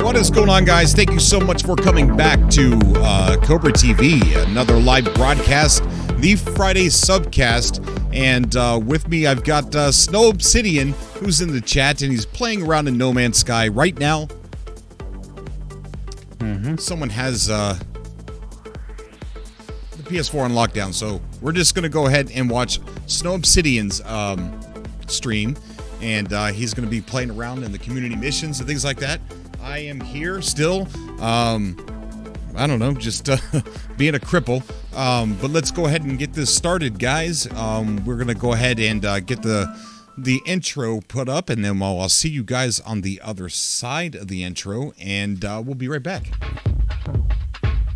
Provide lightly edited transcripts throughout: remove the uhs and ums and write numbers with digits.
What is going on, guys? Thank you so much for coming back to Cobra TV, another live broadcast, the Friday Subcast. And with me, I've got Snow Obsidian, who's in the chat, and he's playing around in No Man's Sky right now. Someone has the PS4 on lockdown, so we're just going to go ahead and watch Snow Obsidian's stream. And he's going to be playing around in the community missions and things like that. I am here still. I don't know, just being a cripple. But let's go ahead and get this started, guys. We're going to go ahead and get the intro put up, and then I'll see you guys on the other side of the intro, and we'll be right back.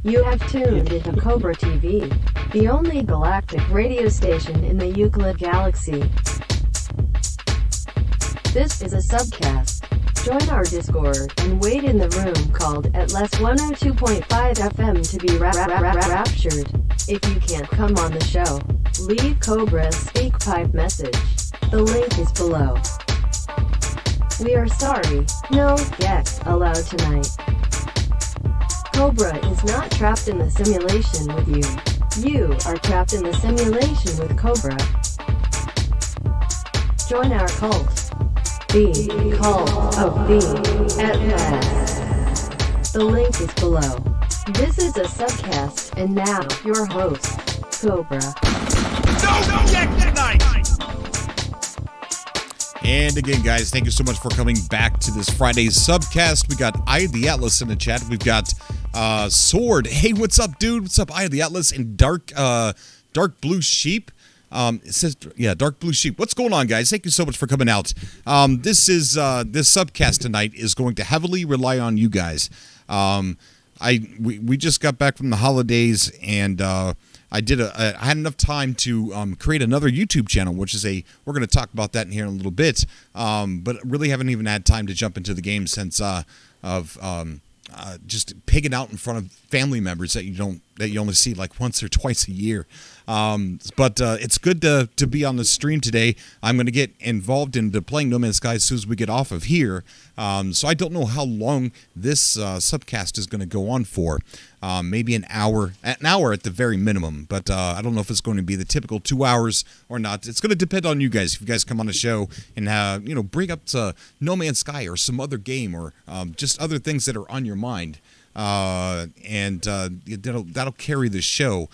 You have tuned into Cobra TV, the only galactic radio station in the Euclid Galaxy. This is a subcast. Join our Discord and wait in the room called Atlas 102.5 FM to be raptured. If you can't come on the show, leave Cobra's Speakpipe message. The link is below. We are sorry, no guests allowed tonight. Cobra is not trapped in the simulation with you. You are trapped in the simulation with Cobra. Join our cult. The Cult of the Atlas. The link is below. This is a subcast, and now, your host, Cobra. No check tonight! And again, guys, thank you so much for coming back to this Friday's subcast. We got Eye of the Atlas in the chat. We've got Sword. Hey, what's up, dude? What's up, Eye of the Atlas? And Dark Blue Sheep. It says, yeah, Dark Blue Sheep. What's going on, guys? Thank you so much for coming out. This subcast tonight is going to heavily rely on you guys. We just got back from the holidays, and I had enough time to create another YouTube channel, which is we're going to talk about that in here in a little bit. But really haven't even had time to jump into the game since just pigging out in front of family members that you only see like once or twice a year. But it's good to be on the stream today. I'm going to get involved into playing No Man's Sky as soon as we get off of here. So I don't know how long this subcast is going to go on for. Maybe an hour at the very minimum. But I don't know if it's going to be the typical 2 hours or not. It's going to depend on you guys. If you guys come on the show and bring up No Man's Sky or some other game or just other things that are on your mind, and that'll carry the show.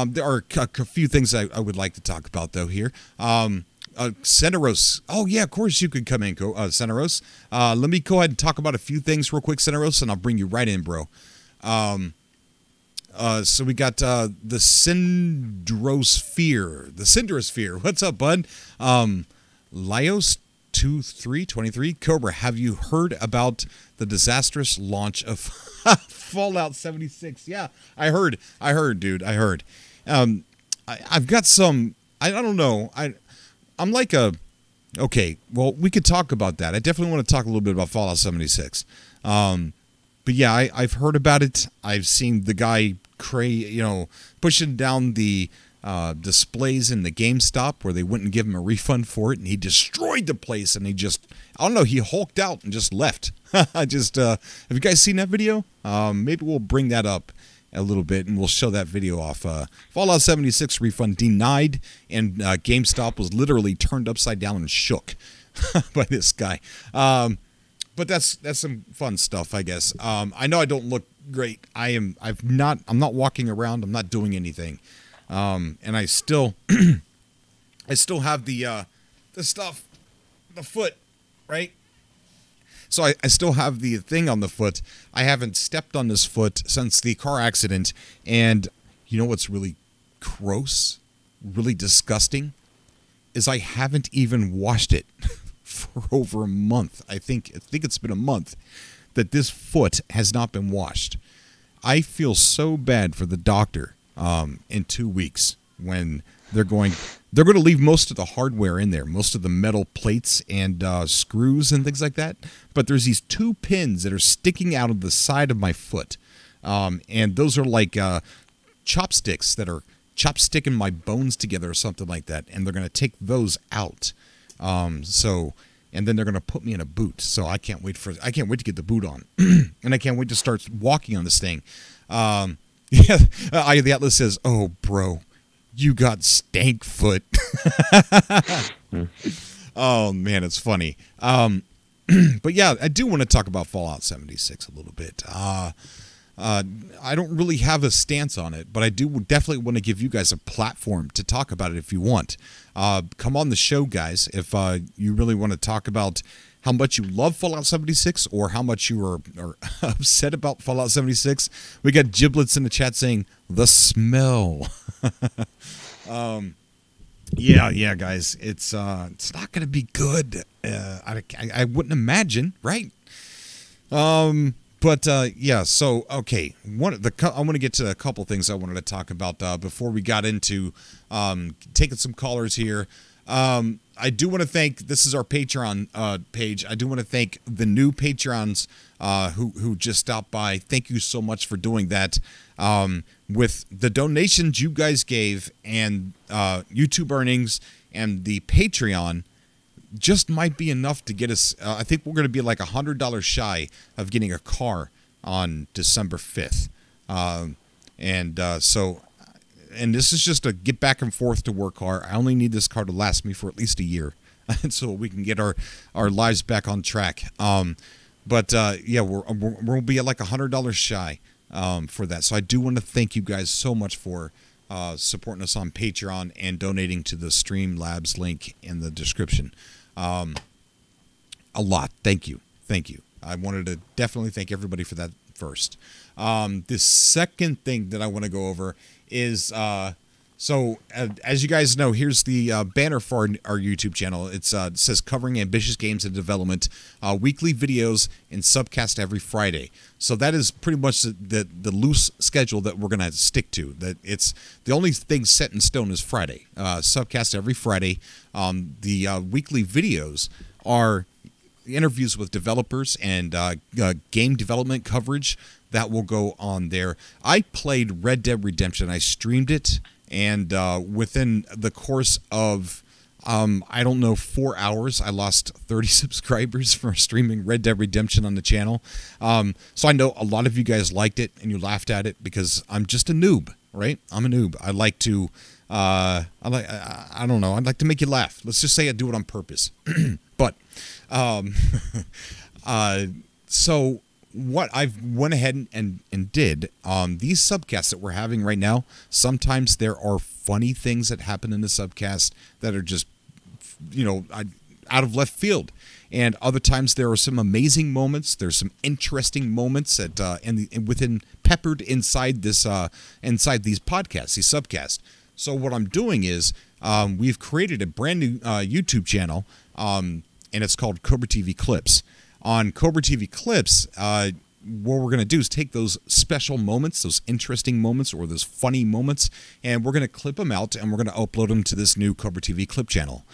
There are a few things I would like to talk about, though, here. Ceneros. Oh, yeah, of course you could come in, Ceneros. Let me go ahead and talk about a few things real quick, Ceneros, and I'll bring you right in, bro. So we got the Syndrosphere. The Syndrosphere. What's up, bud? Lios2323. Cobra, have you heard about the disastrous launch of Fallout 76? Yeah, I heard, dude. I heard. I've got some. I don't know. I'm like okay. Well, we could talk about that. I definitely want to talk a little bit about Fallout 76. But yeah, I've heard about it. I've seen the guy pushing down the displays in the GameStop where they wouldn't give him a refund for it, and he destroyed the place, and I don't know, he hulked out and just left. Have you guys seen that video? Maybe we'll bring that up a little bit, and we'll show that video off. Fallout 76 refund denied, and GameStop was literally turned upside down and shook by this guy. But that's some fun stuff, I guess. I know I don't look great. I'm not walking around. I'm not doing anything. And I still have the stuff, the foot, right? So I still have the thing on the foot. I haven't stepped on this foot since the car accident. And you know what's really gross, really disgusting, is I haven't even washed it for over a month. I think it's been a month that this foot has not been washed. I feel so bad for the doctor in 2 weeks when they're going to leave most of the hardware in there, most of the metal plates and screws and things like that. But there's these 2 pins that are sticking out of the side of my foot. And those are like chopsticks that are chopsticking my bones together or something like that. And they're going to take those out. So and then they're going to put me in a boot. So I can't wait to get the boot on, and I can't wait to start walking on this thing. Yeah, the Atlas says, "Oh, bro, you got stank foot." Oh man, it's funny. But yeah, I do want to talk about Fallout 76 a little bit. I don't really have a stance on it, but I do definitely want to give you guys a platform to talk about it if you want. Come on the show, guys, if you really want to talk about how much you love Fallout 76 or how much you are upset about Fallout 76. We got Giblets in the chat saying, the smell. Yeah, guys, it's not going to be good. I wouldn't imagine, right? But yeah, so okay, I want to get to a couple things I wanted to talk about before we got into taking some callers here. I do want to thank, this is our Patreon page. I do want to thank the new Patreons who just stopped by. Thank you so much for doing that. With the donations you guys gave and YouTube earnings and the Patreon, just might be enough to get us. I think we're going to be like $100 shy of getting a car on December 5th. And this is just a get back and forth to work car. I only need this car to last me for at least a year, and so we can get our lives back on track. But yeah, we'll be at like $100 shy for that. So I do want to thank you guys so much for supporting us on Patreon and donating to the Streamlabs link in the description. A lot. Thank you. I wanted to definitely thank everybody for that first. The second thing that I want to go over is as you guys know, here's the banner for our YouTube channel. It says covering ambitious games in development, weekly videos and SUBCAST every Friday. So that is pretty much the loose schedule that we're going to stick to. That it's the only thing set in stone is Friday. SUBCAST every Friday. The weekly videos are interviews with developers and game development coverage that will go on there. I played Red Dead Redemption. I streamed it, and within the course of, I don't know, 4 hours, I lost 30 subscribers for streaming Red Dead Redemption on the channel. So I know a lot of you guys liked it, and you laughed at it because I'm just a noob, right? I'm a noob. I like to, I don't know, I'd like to make you laugh. Let's just say I do it on purpose. But, so what I've went ahead and did, these subcasts that we're having right now, sometimes there are funny things that happen in the subcast that are just, out of left field. And other times there are some amazing moments. There's some interesting moments that peppered inside this inside these podcasts, these subcasts. So what I'm doing is we've created a brand new YouTube channel, and it's called Cobra TV Clips. On Cobra TV Clips, what we're going to do is take those special moments, those interesting moments, or those funny moments, and we're going to clip them out, and we're going to upload them to this new Cobra TV Clip channel.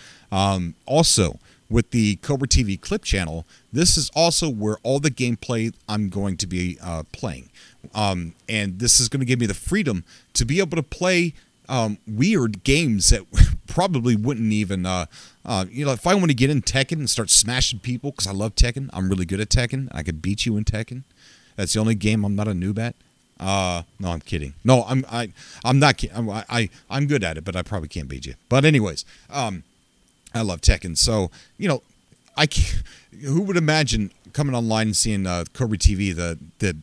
Also, with the Cobra TV Clip channel, this is also where all the gameplay I'm going to be playing. And this is going to give me the freedom to be able to play weird games that probably wouldn't even, if I want to get in Tekken and start smashing people, because I love Tekken, I'm really good at Tekken, I could beat you in Tekken. That's the only game I'm not a noob at. No, I'm kidding. No, I'm not kidding. I'm good at it, but I probably can't beat you. But anyways, I love Tekken. So, who would imagine coming online and seeing Cobra TV, the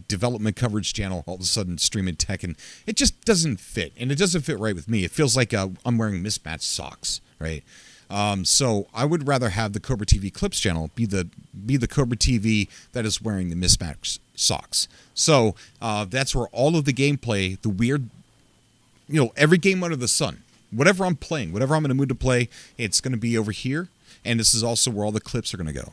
development coverage channel, all of a sudden streaming Tekken? It just doesn't fit, and it doesn't fit right with me. It feels like I'm wearing mismatched socks, right? So I would rather have the Cobra TV Clips channel be the Cobra TV that is wearing the mismatched socks. So that's where all of the gameplay, the weird, every game under the sun, whatever I'm playing, whatever I'm in a mood to play, it's going to be over here. And this is also where all the clips are going to go,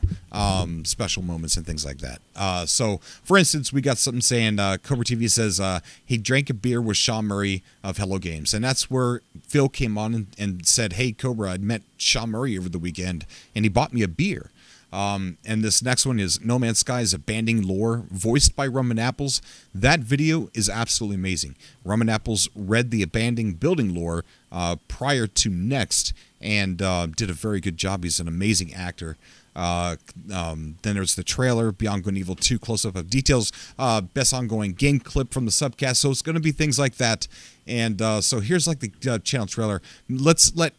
special moments and things like that. So, for instance, we got something saying, Cobra TV says he drank a beer with Sean Murray of Hello Games. And that's where Phil came on and said, hey, Cobra, I met Sean Murray over the weekend, and he bought me a beer. And this next one is No Man's Sky's Abandoning Lore, voiced by Rumandapples. That video is absolutely amazing. Rumandapples read the Abandoning Building lore prior to Next, and did a very good job. He's an amazing actor. Then there's the trailer, Beyond Good and Evil 2, close-up of details, best ongoing game clip from the Subcast. So it's going to be things like that. And so here's like the channel trailer. Let's let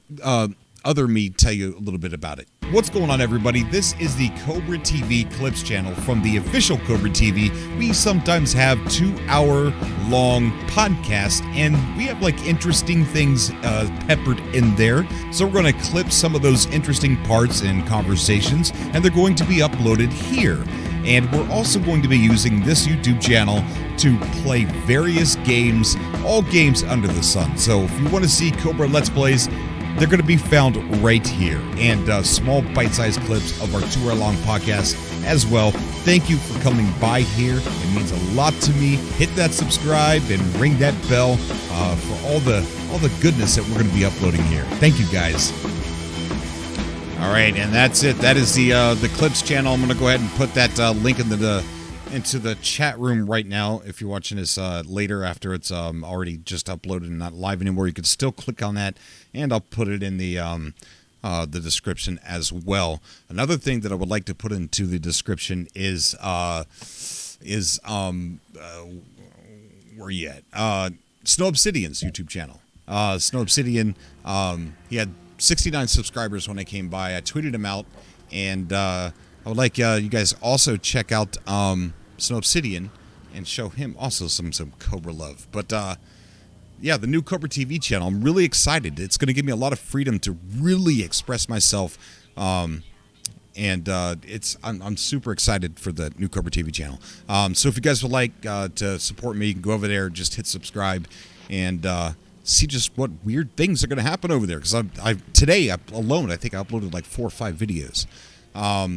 other me tell you a little bit about it. What's going on, everybody? This is the Cobra TV Clips channel from the official Cobra TV. We sometimes have 2-hour-long podcasts, and we have like interesting things peppered in there. So we're going to clip some of those interesting parts and conversations, and they're going to be uploaded here. And we're also going to be using this YouTube channel to play various games, all games under the sun. So if you want to see Cobra Let's Plays, they're going to be found right here, and small bite-sized clips of our 2-hour-long podcast as well. Thank you for coming by here. It means a lot to me. Hit that subscribe and ring that bell for all the goodness that we're going to be uploading here. Thank you, guys. All right, and that's it. That is the Clips channel. I'm going to go ahead and put that link into the chat room right now. If you're watching this later, after it's already just uploaded and not live anymore, you can still click on that, and I'll put it in the description as well. Another thing that I would like to put into the description is where you at? Snow Obsidian's YouTube channel. Snow Obsidian, he had 69 subscribers when I came by. I tweeted him out, and I would like you guys also check out Snow Obsidian and show him also some Cobra love. But yeah, the new Cobra TV channel, I'm really excited. It's going to give me a lot of freedom to really express myself, and I'm super excited for the new Cobra TV channel. So if you guys would like to support me, you can go over there, just hit subscribe, and see just what weird things are going to happen over there. Because today alone, I think I uploaded like 4 or 5 videos.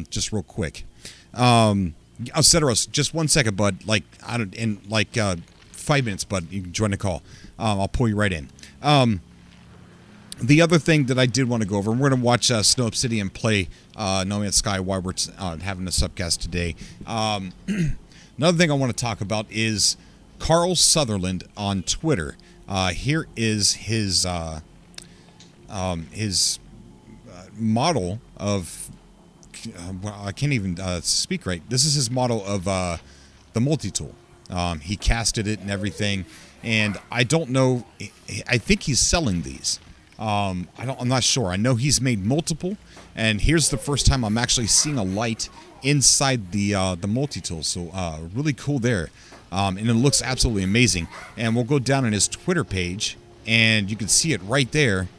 Just real quick. Ceteros, just 1 second, bud. Like, I don't, in like 5 minutes, bud. You can join the call. I'll pull you right in. The other thing that I did want to go over, and we're going to watch Snow Obsidian play No Man's Sky while we're having a subcast today. Another thing I want to talk about is Carl Sutherland on Twitter. Here is his model of. I can't even speak right. This is his model of the multi-tool. He casted it and everything, and I don't know. I think he's selling these. I'm not sure. I know he's made multiple, and here's the first time I'm actually seeing a light inside the multi-tool. So really cool there, and it looks absolutely amazing. And we'll go down on his Twitter page, and you can see it right there.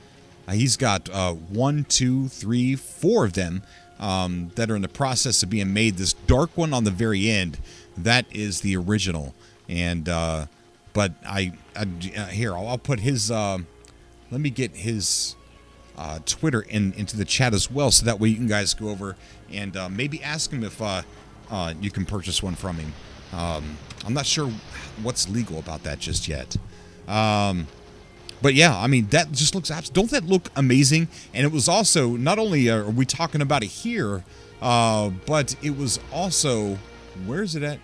He's got 1, 2, 3, 4 of them. That are in the process of being made. This dark one on the very end, that is the original. And but here I'll put his. Let me get his Twitter into the chat as well, so that way you can guys go over and maybe ask him if you can purchase one from him. I'm not sure what's legal about that just yet. But yeah, I mean, that just looks don't that look amazing? And it was also, not only are we talking about it here, but it was also, where is it at?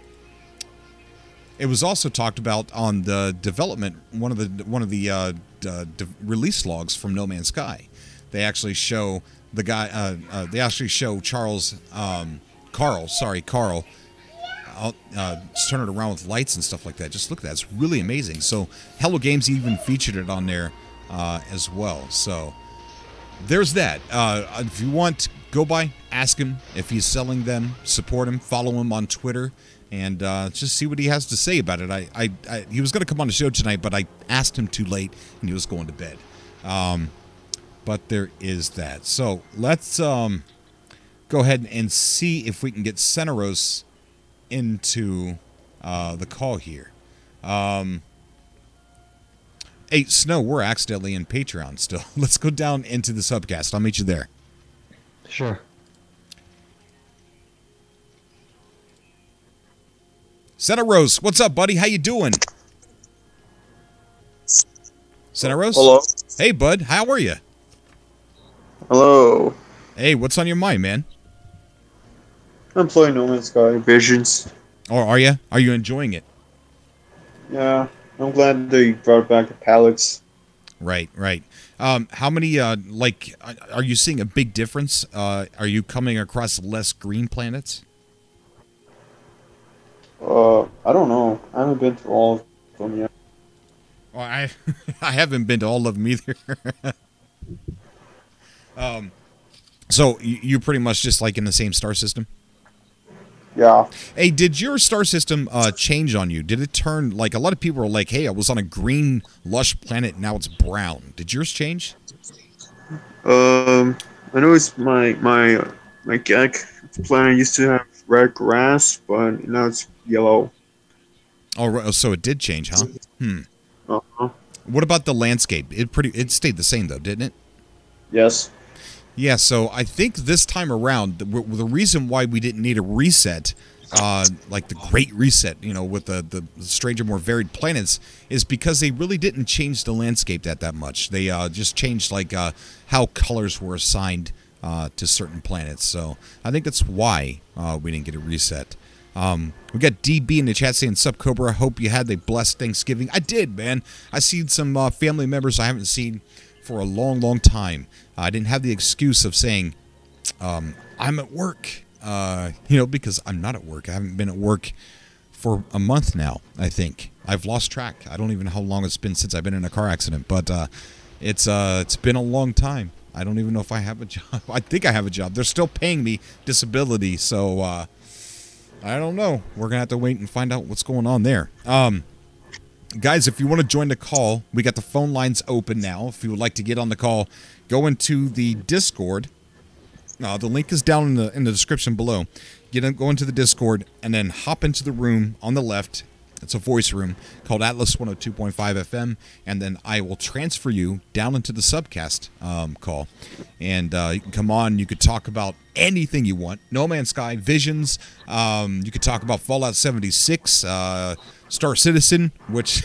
It was also talked about on the development, one of the release logs from No Man's Sky. They actually show the guy. They actually show Carl. I'll turn it around with lights and stuff like that. Just look at that. It's really amazing. So Hello Games even featured it on there as well. So there's that. If you want, go by, ask him if he's selling them, support him, follow him on Twitter, and just see what he has to say about it. He was going to come on the show tonight, but I asked him too late, and he was going to bed. But there is that. So let's go ahead and see if we can get Ceteros into the call here. Hey, Snow, we're accidentally in Patreon still. Let's go down into the Subcast. I'll meet you there. Sure. Ceteros, what's up, buddy? How you doing? Ceteros? Hello. Hey, bud. How are you? Hello. Hey, what's on your mind, man? I'm playing No Man's Sky Visions. Or are you? Are you enjoying it? Yeah, I'm glad they brought back the palettes. Right. How many, are you seeing a big difference? Are you coming across less green planets? I don't know. I haven't been through all of them yet. Well, I haven't been to all of them either. So you're pretty much just like in the same star system? Yeah. Hey, did your star system change on you? Did it turn, like, a lot of people are like, hey, I was on a green, lush planet, now it's brown. Did yours change? I know it's my planet used to have red grass, but now it's yellow. Oh, so it did change, huh? Uh-huh. What about the landscape? It stayed the same, though, didn't it? Yes. Yeah, so I think this time around, the reason why we didn't need a reset, like the Great Reset, with the stranger, more varied planets, is because they really didn't change the landscape that much. They just changed, like, how colors were assigned to certain planets. So I think that's why we didn't get a reset. We got DB in the chat saying, "Sup, Cobra, hope you had a blessed Thanksgiving." I did, man. I seen some family members I haven't seen for a long time. I didn't have the excuse of saying, I'm at work, because I'm not at work. I haven't been at work for a month now, I think. I've lost track. I don't even know how long it's been since I've been in a car accident, but it's been a long time. I don't even know if I have a job. I think I have a job. They're still paying me disability, so I don't know. We're going to have to wait and find out what's going on there. Guys, if you want to join the call, we got the phone lines open now. If you would like to get on the call, go into the Discord. The link is down in the description below. Go into the Discord and then hop into the room on the left. It's a voice room called Atlas 102.5 FM, and then I will transfer you down into the SUBCAST call. And you can come on. You could talk about anything you want. No Man's Sky, Visions. You could talk about Fallout 76, Star Citizen, which,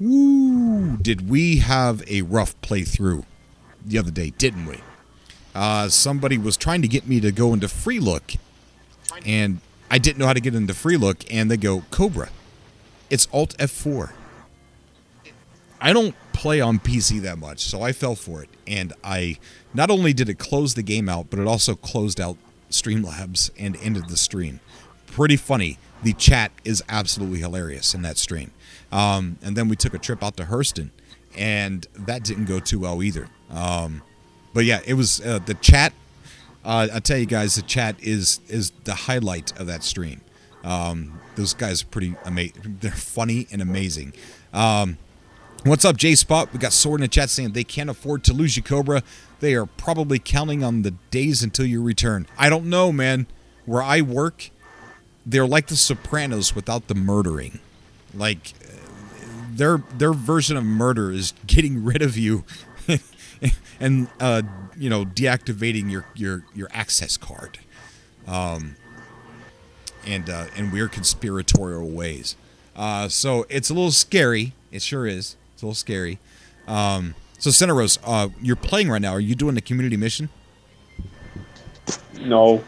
woo, did we have a rough playthrough the other day, didn't we? Somebody was trying to get me to go into free look, and I didn't know how to get into free look, and they go, Cobra, it's Alt F4. I don't play on PC that much, so I fell for it, and I not only did it close the game out, but it also closed out Streamlabs and ended the stream. Pretty funny. The chat is absolutely hilarious in that stream. And then we took a trip out to Hurston, and that didn't go too well either. But yeah, it was the chat. I tell you guys, the chat is the highlight of that stream. Those guys are pretty amazing. They're funny and amazing. What's up, J-Spot? We got Sword in the chat saying they can't afford to lose you, Cobra. They are probably counting on the days until you return. I don't know, man. Where I work, they're like the Sopranos without the murdering. Like, their version of murder is getting rid of you and deactivating your access card, in weird conspiratorial ways. So it's a little scary. It sure is. It's a little scary. So Cineros, you're playing right now. Are you doing the community mission? No,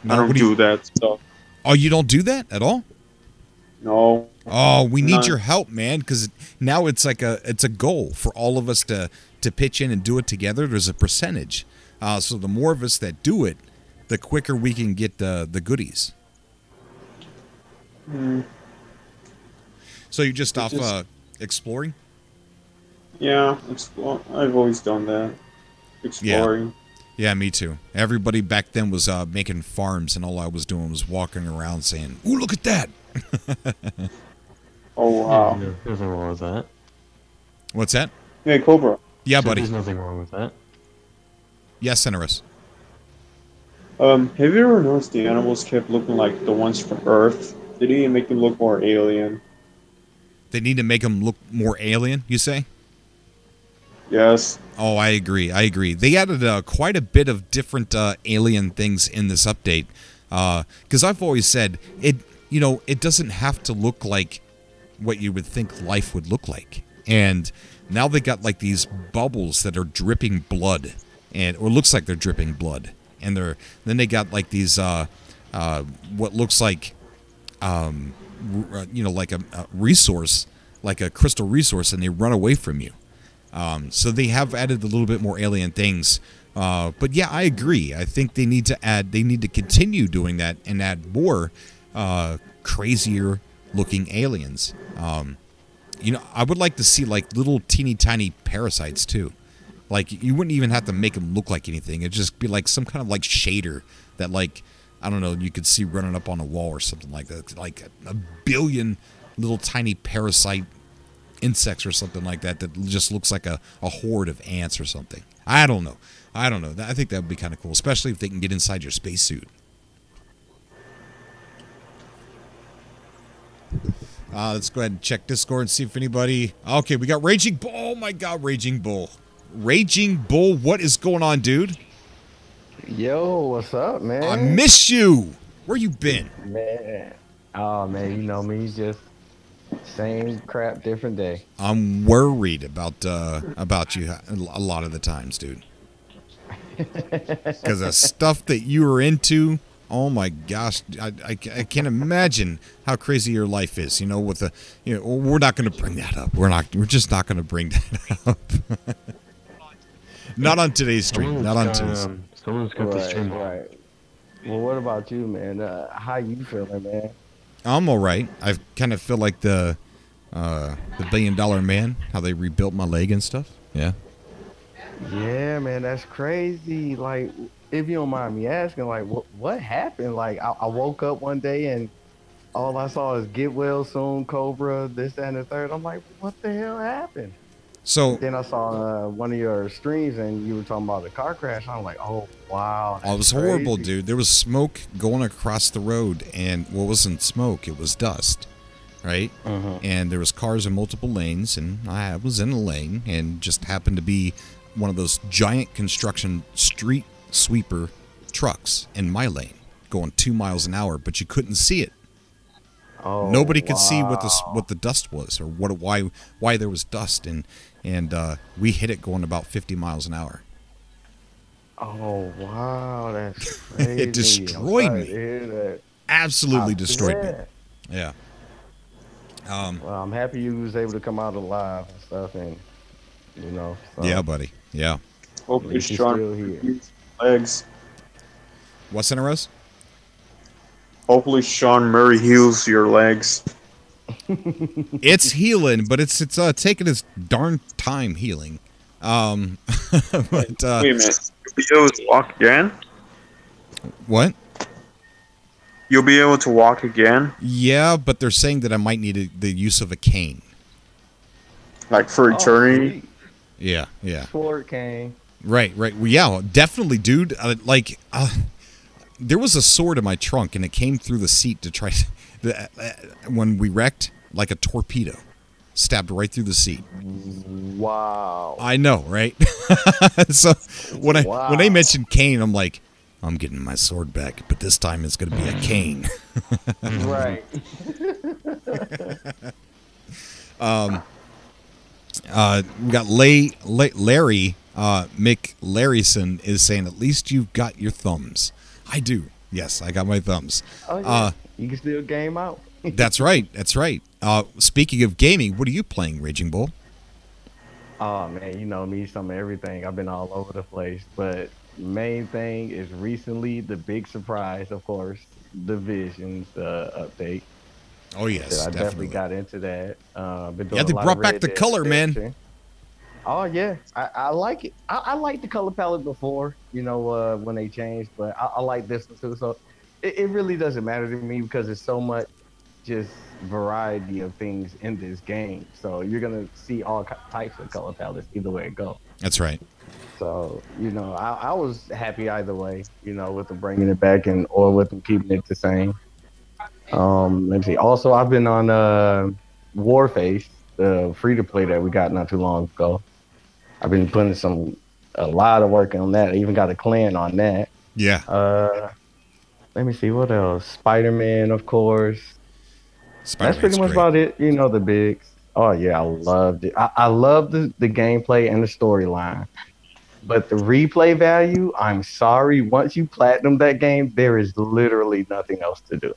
I don't do that stuff. Oh, you don't do that at all? No. Oh, we need your help, man, because now it's like it's a goal for all of us to pitch in and do it together. There's a percentage. So the more of us that do it, the quicker we can get the goodies. So you're just off exploring? Yeah, I've always done that. Exploring. Yeah, me too. Everybody back then was making farms, and all I was doing was walking around saying, "Ooh, look at that!" Oh wow! Yeah, there's nothing wrong with that. What's that? Hey, Cobra. Yeah, buddy. There's nothing wrong with that. Yes, Cineros. Have you ever noticed the animals kept looking like the ones from Earth? They need to make them look more alien. They need to make them look more alien, you say? Yes. Oh, I agree. They added quite a bit of different alien things in this update. Because I've always said, it doesn't have to look like what you would think life would look like. And now they got like these bubbles that are dripping blood, or looks like they're dripping blood. And then they got like these what looks like, like a resource, like a crystal resource, and they run away from you. So they have added a little bit more alien things. But yeah, I agree. I think they need to continue doing that and add more crazier looking aliens. I would like to see like little teeny tiny parasites too. Like you wouldn't even have to make them look like anything. It'd just be like some kind of like shader that like, I don't know, you could see running up on a wall or something like that. Like a billion little tiny parasite insects or something like that just looks like a horde of ants or something. I don't know. I think that would be kind of cool, especially if they can get inside your spacesuit. Let's go ahead and check Discord and see if anybody... Okay, we got Raging Bull. Oh my God, Raging Bull. Raging Bull, what is going on, dude? Yo, what's up, man? I miss you. Where you been? Man. Oh, man, you know me, just same crap, different day. I'm worried about you a lot of the times, dude. Because the stuff that you were into... Oh my gosh, I can't imagine how crazy your life is. With the, we're not going to bring that up. We're just not going to bring that up. Not on today's stream. Someone's got the stream. Right. Well, what about you, man? How you feeling, man? I'm all right. I kind of feel like the $1 billion man. How they rebuilt my leg and stuff. Yeah. Yeah, man, that's crazy. Like, if you don't mind me asking, like, what happened? Like, I woke up one day and all I saw is get well soon, Cobra, this, that, and the third. I'm like, what the hell happened? So then I saw one of your streams and you were talking about the car crash. I'm like, oh, wow. It was horrible, dude. There was smoke going across the road, and well, it wasn't smoke. It was dust, right? And there was cars in multiple lanes, and I was in a lane and just happened to be one of those giant construction street sweeper trucks in my lane going 2 miles an hour, but you couldn't see it. Nobody could see what the dust was or why there was dust, and we hit it going about 50 miles an hour. Oh wow, that's crazy. It destroyed me. Absolutely destroyed me. Yeah. Well, I'm happy you was able to come out alive and stuff, and so. Yeah, buddy. Yeah. Hopefully Sean legs. What's in a Rose? Hopefully Sean Murray heals your legs. It's healing, but it's taking its darn time healing. But wait a minute. You'll be able to walk again? What? You'll be able to walk again? Yeah, but they're saying that I might need the use of a cane. Like for eternity? Yeah. Sport cane. Right. Well, yeah, definitely, dude. There was a sword in my trunk, and it came through the seat to try when we wrecked, like a torpedo, stabbed right through the seat. Wow. I know, right? So when they mentioned cane, I'm like, I'm getting my sword back, but this time it's going to be a cane. Right. We got Larry Mick Larryson is saying, at least you've got your thumbs. I do. Yes, I got my thumbs. Oh, yeah. You can still game out. That's right. Speaking of gaming, what are you playing, Raging Bull? Oh, man, you know me, some of everything. I've been all over the place. But main thing is recently the big surprise, of course, Division's update. Oh, yes, so I definitely got into that. They brought back the color, man. Oh, yeah. I like it. I liked the color palette before, when they changed, but I like this one too. So it really doesn't matter to me because there's so much just variety of things in this game. So you're going to see all types of color palettes either way it goes. That's right. So, I was happy either way, with them bringing it back or with them keeping it the same. Let me see. Also, I've been on Warface, the free-to-play that we got not too long ago. I've been putting a lot of work on that. I even got a clan on that. Yeah. Let me see what else. Spider-Man, of course. That's pretty much about it. The bigs. Oh yeah, I loved it. I love the gameplay and the storyline. But the replay value, I'm sorry. Once you platinum that game, there is literally nothing else to do.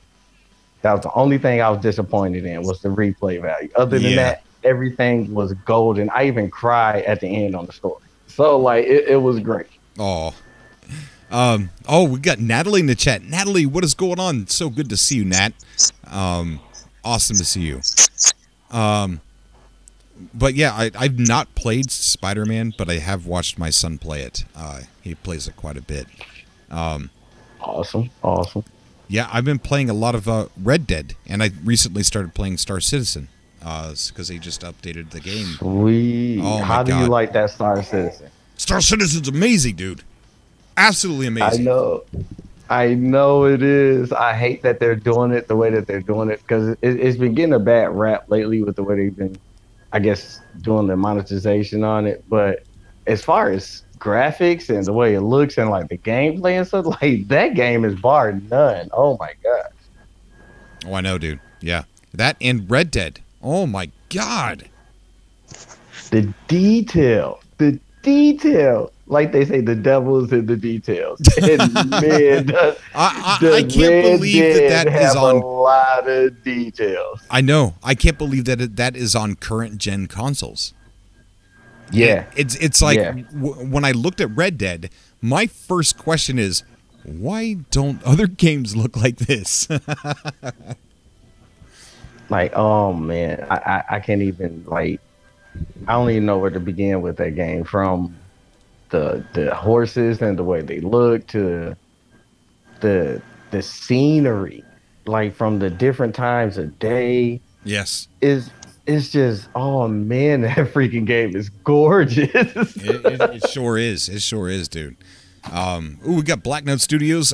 That was the only thing I was disappointed in was the replay value. Other than that, everything was golden. I even cried at the end on the story. So, like, it was great. Oh, we got Natalie in the chat. Natalie, what is going on? So good to see you, Nat. Awesome to see you. But yeah, I've not played Spider-Man, but I have watched my son play it. He plays it quite a bit. Awesome. Yeah, I've been playing a lot of Red Dead, and I recently started playing Star Citizen because they just updated the game. Sweet. Oh, How do you like that Star Citizen? Star Citizen's amazing, dude. Absolutely amazing. I know it is. I hate that they're doing it the way that they're doing it because it's been getting a bad rap lately with the way they've been, I guess, doing the monetization on it. But as far as graphics and the way it looks and like the gameplay and stuff, like that game is bar none. Oh my god. Oh, I know, dude. Yeah, that and Red Dead. Oh my god. The detail. Like they say, the devil's in the details. And man, I can't believe that is on a lot of details. I know. I can't believe that that is on current gen consoles. Yeah, it's like when I looked at Red Dead, my first question is, why don't other games look like this? Like, oh man, I can't even like. I don't even know where to begin with that game. From the horses and the way they look to the scenery, like from the different times of day. Yes, it's just, oh man, that freaking game is gorgeous. it sure is. It sure is, dude. We got Black Note Studios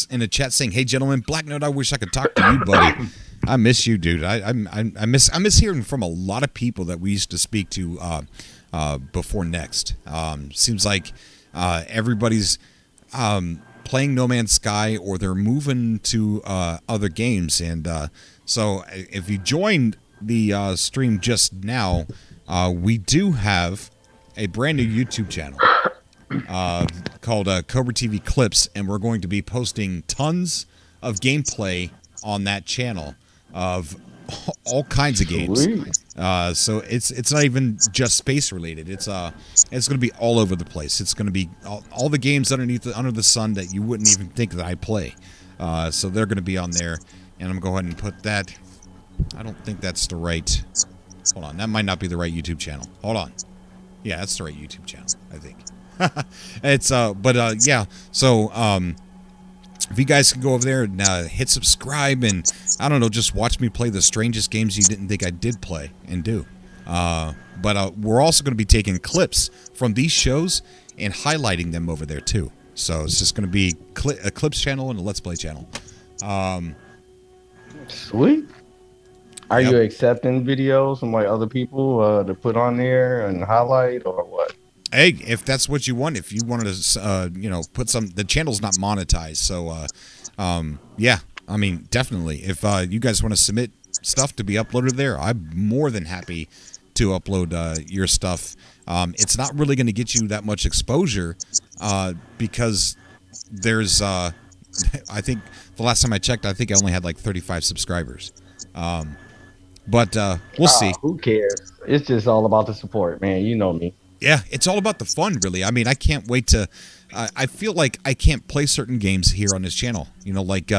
in the chat saying, "Hey, gentlemen, Black Note, I wish I could talk to you, buddy. I miss you, dude. I miss hearing from a lot of people that we used to speak to before Next. Seems like everybody's playing No Man's Sky or they're moving to other games. And so if you joined the stream just now, we do have a brand new YouTube channel called Cobra TV Clips, and we're going to be posting tons of gameplay on that channel of all kinds of games. So it's not even just space related. It's going to be all over the place. It's going to be all the games under the sun that you wouldn't even think that I play. So they're going to be on there, and I'm going to go ahead and put that. I don't think that's the right. Hold on, that might not be the right YouTube channel. Hold on. Yeah, that's the right YouTube channel, I think. It's yeah. So if you guys can go over there and hit subscribe and, I don't know, just watch me play the strangest games you didn't think I did play and do. But we're also going to be taking clips from these shows and highlighting them over there too. So it's just going to be a clips channel and a Let's Play channel. Sweet. Are you accepting videos from like other people to put on there and highlight, or what? Hey, if that's what you want, if you wanted to, put some, the channel's not monetized. So, yeah, I mean, definitely. If you guys want to submit stuff to be uploaded there, I'm more than happy to upload your stuff. It's not really going to get you that much exposure because there's, I think the last time I checked, I think I only had like 35 subscribers. But we'll see. Who cares? It's just all about the support, man. You know me. Yeah, it's all about the fun, really. I mean, I can't wait to... I feel like I can't play certain games here on this channel. You know, like,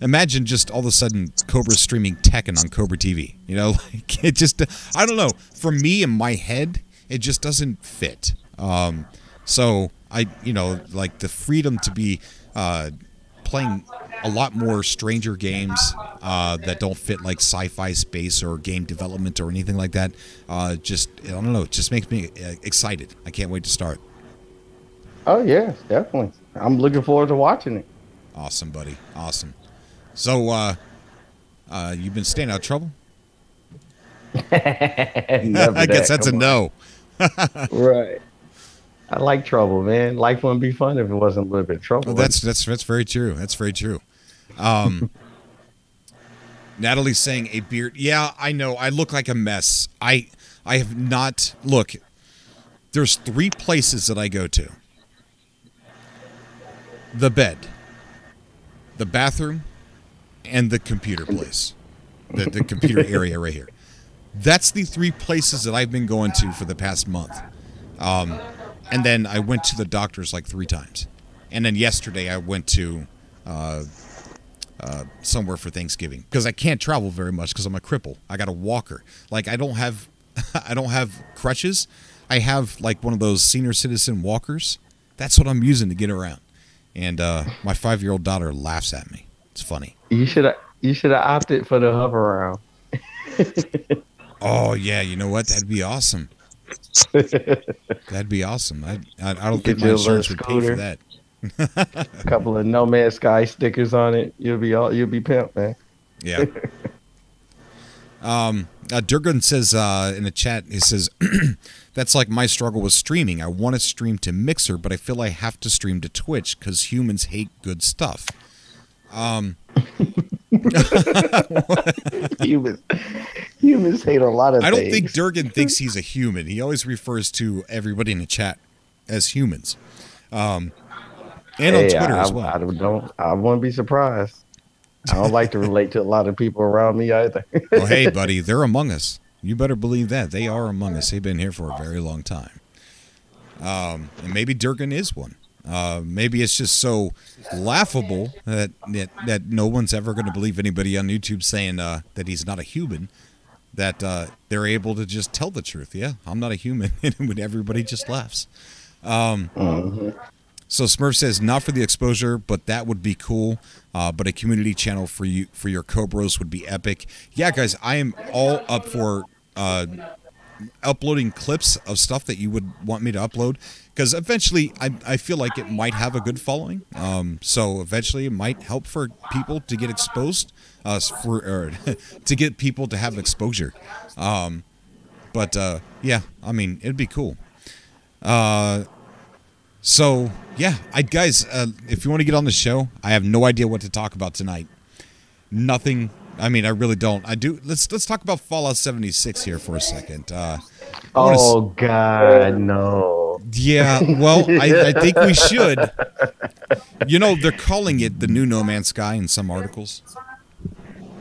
imagine just all of a sudden Cobra streaming Tekken on Cobra TV. You know, like, it just... I don't know. For me, in my head, it just doesn't fit. So, like, the freedom to be playing a lot more stranger games that don't fit like sci-fi space or game development or anything like that. Just, I don't know, it just makes me excited. I can't wait to start. Oh yeah, definitely. I'm looking forward to watching it. Awesome, buddy. Awesome. So, you've been staying out of trouble? I guess that's a no. Right. I like trouble, man. Life wouldn't be fun if it wasn't a little bit of trouble. Well, that's very true. That's very true. Natalie's saying a beard. Yeah, I know. I look like a mess. I have not. Look, there's 3 places that I go to. the bed, the bathroom, and the computer place, the computer area right here. That's the 3 places that I've been going to for the past month. And then I went to the doctor's like 3 times. And then yesterday I went to somewhere for Thanksgiving because I can't travel very much because I'm a cripple. I got a walker. Like I don't have crutches. I have like one of those senior citizen walkers. That's what I'm using to get around. And my 5-year-old daughter laughs at me. It's funny. You should have opted for the hover around. Oh yeah, you know what? That'd be awesome. That'd be awesome. I don't think my insurance would pay for that. A couple of No Man's Sky stickers on it. You'll be pimp, man. Yeah. Durgan says in the chat, he says, that's like my struggle with streaming. I want to stream to Mixer, but I feel I have to stream to Twitch because humans hate good stuff. Humans hate a lot of things. I don't think Durgan thinks he's a human. He always refers to everybody in the chat as humans. And on Twitter as well. I wouldn't be surprised. I don't like to relate to a lot of people around me either. Well, hey, buddy, they're among us. You better believe that. They are among us. They've been here for a very long time. And maybe Durgan is one. Maybe it's just so laughable that no one's ever going to believe anybody on YouTube saying that he's not a human, that they're able to just tell the truth. Yeah, I'm not a human. And when everybody just laughs. So Smurf says, not for the exposure, but that would be cool. But a community channel for your Cobros would be epic. Yeah, guys, I am all up for uploading clips of stuff that you would want me to upload. Because eventually, I feel like it might have a good following. So eventually, it might help for people to get exposed, to get people to have exposure. But yeah, I mean, it'd be cool. So yeah, guys, if you want to get on the show, I have no idea what to talk about tonight. Nothing. I mean, I really don't. I do. Let's talk about Fallout 76 here for a second. God, no. Yeah, well, I think we should. You know, they're calling it the new No Man's Sky in some articles.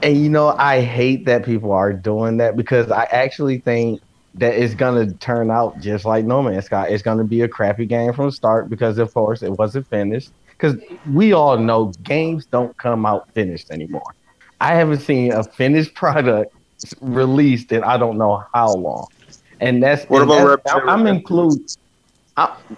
And you know, I hate that people are doing that because I actually think that it's going to turn out just like No Man's Sky. It's going to be a crappy game from the start because, of course, it wasn't finished. Because we all know games don't come out finished anymore. I haven't seen a finished product released in I don't know how long. And that's what about I'm including.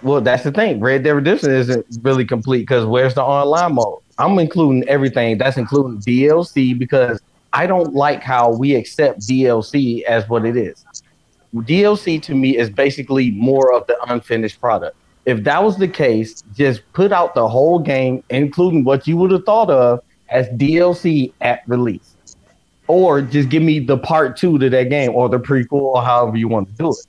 Well, that's the thing. Red Dead Redemption isn't really complete because where's the online mode? I'm including everything. That's including DLC because I don't like how we accept DLC as what it is. DLC to me is basically more of the unfinished product. If that was the case, just put out the whole game, including what you would have thought of as DLC at release. Or just give me the part 2 to that game or the prequel or however you want to do it.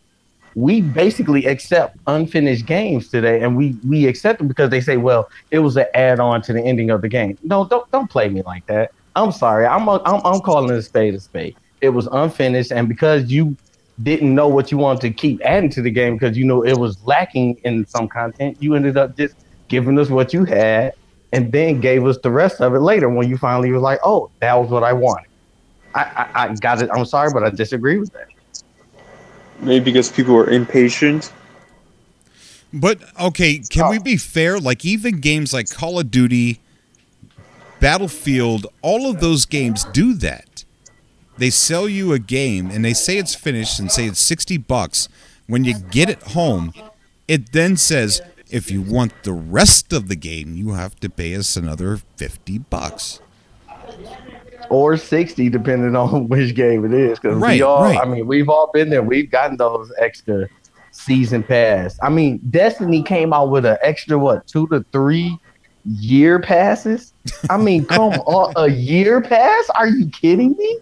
We basically accept unfinished games today, and we accept them because they say, well, it was an add-on to the ending of the game. No, don't play me like that. I'm sorry. I'm calling it a spade. It was unfinished, and because you didn't know what you wanted to keep adding to the game because you know it was lacking in some content, you ended up just giving us what you had and then gave us the rest of it later when you finally was like, oh, that was what I wanted. I got it. I'm sorry, but I disagree with that. Maybe because people are impatient. But, okay, can we be fair? Like, even games like Call of Duty, Battlefield, all of those games do that. They sell you a game, and they say it's finished and say it's $60. When you get it home, it then says, if you want the rest of the game, you have to pay us another $50. Or 60, depending on which game it is. Because right. I mean, we've all been there. We've gotten those extra season pass. I mean, Destiny came out with an extra, 2 to 3 year passes? I mean, come on, a year pass? Are you kidding me?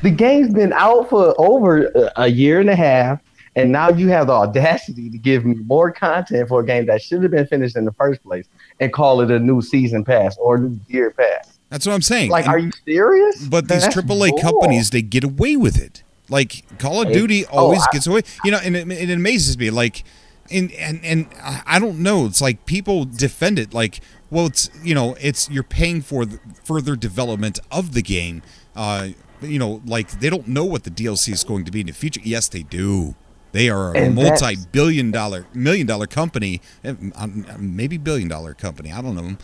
The game's been out for over a year and a half, and now you have the audacity to give me more content for a game that should have been finished in the first place and call it a new season pass or a new year pass. That's what I'm saying. Like, are you serious? But these AAA companies, they get away with it. Like, Call of Duty always gets away. You know, and it amazes me. Like, And I don't know. It's like people defend it like, well, it's it's you're paying for the further development of the game. Like they don't know what the DLC is going to be in the future. Yes, they do. They are a multi-million dollar company, maybe billion-dollar company. I don't know,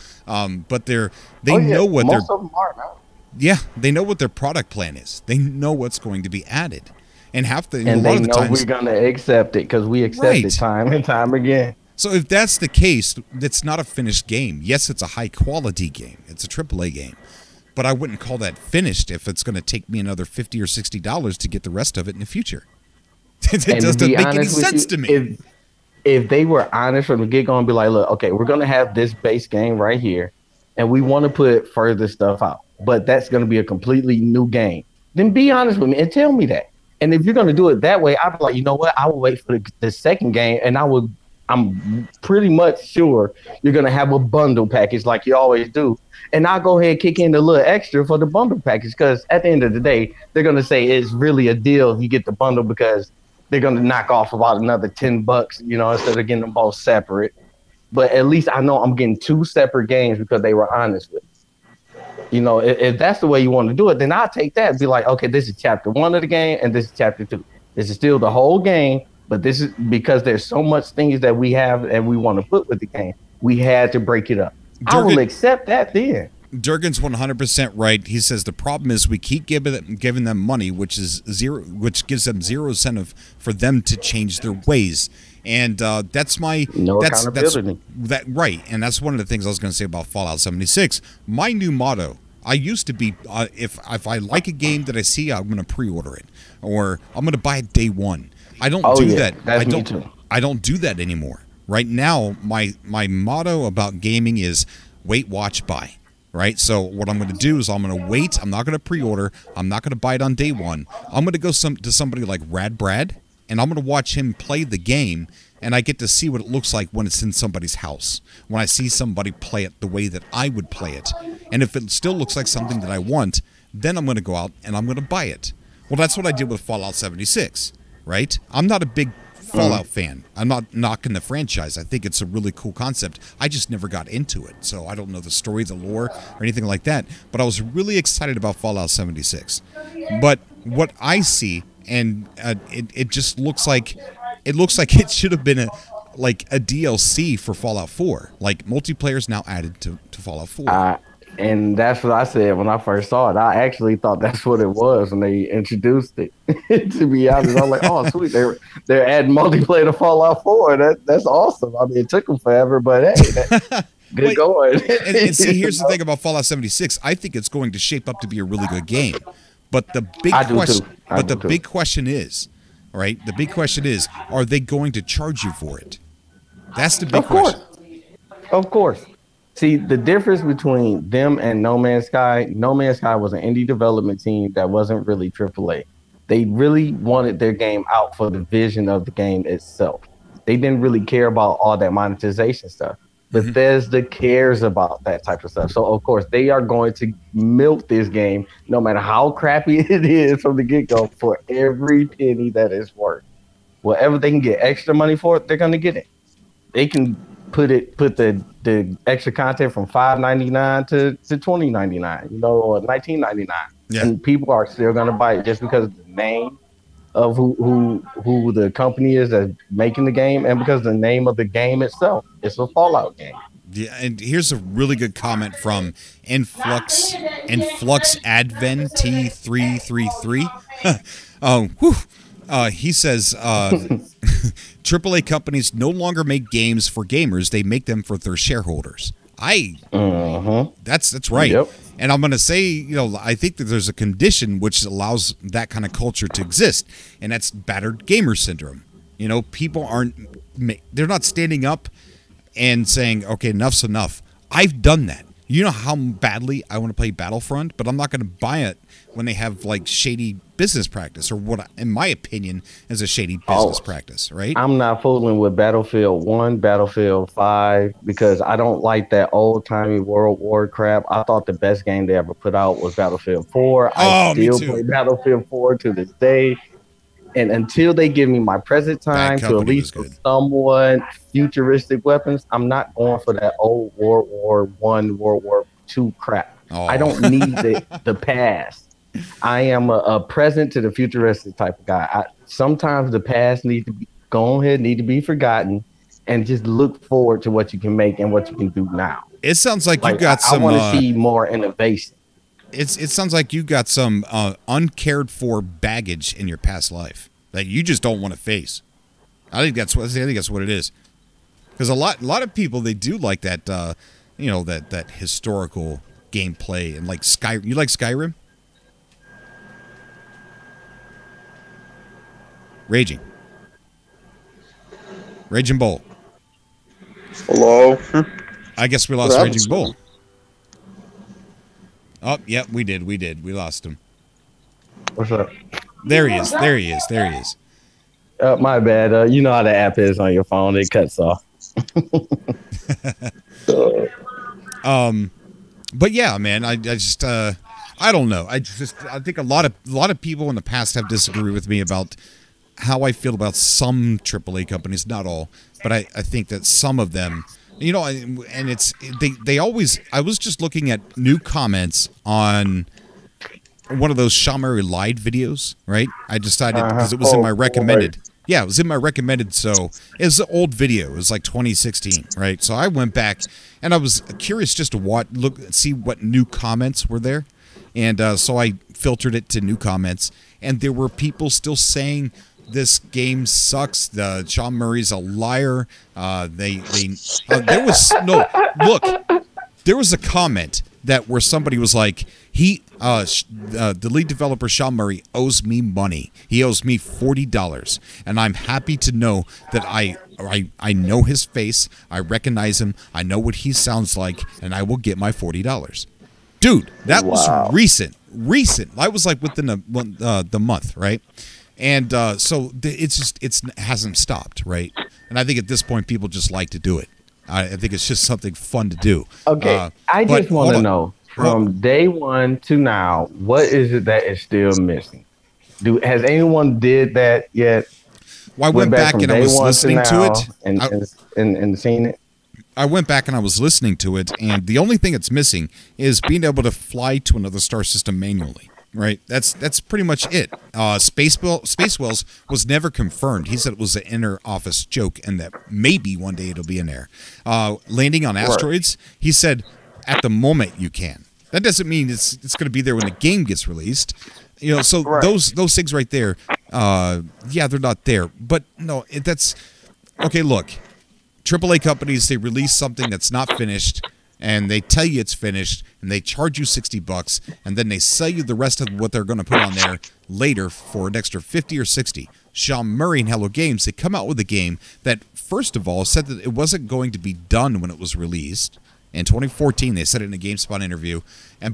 but they know what most of them are now. Yeah, they know what their product plan is. They know what's going to be added, and they know we're going to accept it because we accept it time and time again. So if that's the case, it's not a finished game. Yes, it's a high-quality game. It's a AAA game. But I wouldn't call that finished if it's going to take me another $50 or $60 to get the rest of it in the future. It doesn't make any sense to me. If they were honest from the get-go and be like, look, okay, we're going to have this base game right here, and we want to put further stuff out, but that's going to be a completely new game, then be honest with me and tell me that. And if you're going to do it that way, I'd be like, you know what? I will wait for the second game, and I'm pretty much sure you're going to have a bundle package like you always do. And I'll go ahead and kick in a little extra for the bundle package because at the end of the day, they're going to say it's really a deal if you get the bundle because they're going to knock off about another $10, instead of getting them both separate. But at least I know I'm getting two separate games because they were honest with me. If that's the way you want to do it, then I'll take that and be like, okay, this is chapter 1 of the game and this is chapter 2. This is still the whole game, but this is because there's so much things that we have and we want to put with the game. We had to break it up. I will accept that then. Durgan's 100% right. He says the problem is we keep giving them money, which gives them zero incentive for them to change their ways. And that's accountability. Right. And that's one of the things I was going to say about Fallout 76. My new motto. I used to be if I like a game that I see, I'm going to pre-order it, or I'm going to buy it day one. I don't do that. I don't do that anymore. Right now, my motto about gaming is wait, watch, buy. Right? So what I'm going to do is I'm going to wait. I'm not going to pre-order. I'm not going to buy it on day one. I'm going to go to somebody like Rad Brad, and I'm going to watch him play the game, and I get to see what it looks like when it's in somebody's house, when I see somebody play it the way that I would play it. And if it still looks like something that I want, then I'm going to go out and I'm going to buy it. Well, that's what I did with Fallout 76, right? I'm not a big Fallout fan. I'm not knocking the franchise. I think it's a really cool concept. I just never got into it, so I don't know the story, the lore, or anything like that. But I was really excited about Fallout 76. But what I see, and it just looks like it should have been a DLC for Fallout 4. Like multiplayer is now added to Fallout 4. And that's what I said when I first saw it. I actually thought that's what it was when they introduced it. To be honest, I was like, "Oh, sweet! They're adding multiplayer to Fallout 4. That's awesome." I mean, it took them forever, but hey, good going. and see, here's the thing about Fallout 76. I think it's going to shape up to be a really good game. But the big question is, right? The big question is, are they going to charge you for it? That's the big question. Of course. See, the difference between them and No Man's Sky was an indie development team that wasn't really AAA. They really wanted their game out for the vision of the game itself. They didn't really care about all that monetization stuff. Bethesda cares about that type of stuff. So, of course, they are going to milk this game, no matter how crappy it is from the get-go, for every penny that it's worth. Whatever they can get extra money for, they're going to get it. They can put the extra content from $5.99 to $20.99, or $19.99, and people are still gonna buy it just because of the name of who the company is that's making the game, and because the name of the game itself, it's a Fallout game. Yeah, and here's a really good comment from Influx Advent T333. He says, AAA companies no longer make games for gamers; they make them for their shareholders. That's right. Yep. And I'm going to say, I think that there's a condition which allows that kind of culture to exist, and that's battered gamer syndrome. People they're not standing up and saying, "Okay, enough's enough." I've done that. You know how badly I want to play Battlefront, but I'm not going to buy it when they have shady business practice, or what, in my opinion, is a shady business practice, right? I'm not fooling with Battlefield 1, Battlefield 5, because I don't like that old-timey World War crap. I thought the best game they ever put out was Battlefield 4. I still play Battlefield 4 to this day. And until they give me my present time to at least somewhat futuristic weapons, I'm not going for that old World War I, World War II crap. Oh. I don't need the past. I am a present to the futuristic type of guy. Sometimes the past need to be forgotten, and just look forward to what you can make and what you can do now. It sounds like you got some. I want to see more innovation. It sounds like you got some uncared for baggage in your past life that you just don't want to face. I think that's what it is. Because a lot of people, they do like that, that historical gameplay and like Skyrim. You like Skyrim? Raging Bull. Hello. I guess we lost Raging Bull. Oh, yeah, we did. We lost him. What's up? There he is. My bad. You know how the app is on your phone. It cuts off. But yeah, man, I just I don't know. I think a lot of people in the past have disagreed with me about how I feel about some AAA companies, not all, but I think that some of them, and it's they always. I was just looking at new comments on one of those Sean Murray lied videos, right? I decided because it was in my recommended. Right. Yeah, it was in my recommended, so it's an old video. It was like 2016, right? So I went back, and I was curious just to see what new comments were there. And so I filtered it to new comments, and there were people still saying this game sucks. Sean Murray's a liar. There was a comment where somebody was like, the lead developer Sean Murray owes me money. He owes me $40, and I'm happy to know that I know his face, I recognize him, I know what he sounds like, and I will get my $40. Dude, that was recent. I was like within the month, right? And so it hasn't stopped, right? And I think at this point people just like to do it. I think it's just something fun to do. Okay, I just want to know. From day one to now, what is it that is still missing? Has anyone did that yet? Well, I went back and I was listening to it and seen it. I went back and I was listening to it, and the only thing it's missing is being able to fly to another star system manually. Right, that's pretty much it. Spacewells was never confirmed. He said it was an inner office joke, and that maybe one day it'll be in there. Landing on asteroids, he said at the moment you can. That doesn't mean it's going to be there when the game gets released. So those things right there, they're not there. But no, that's okay. Look, AAA companies, they release something that's not finished, and they tell you it's finished, and they charge you $60, and then they sell you the rest of what they're going to put on there later for an extra $50 or $60. Sean Murray and Hello Games, they come out with a game that, first of all, said that it wasn't going to be done when it was released. In 2014, they said it in a GameSpot interview.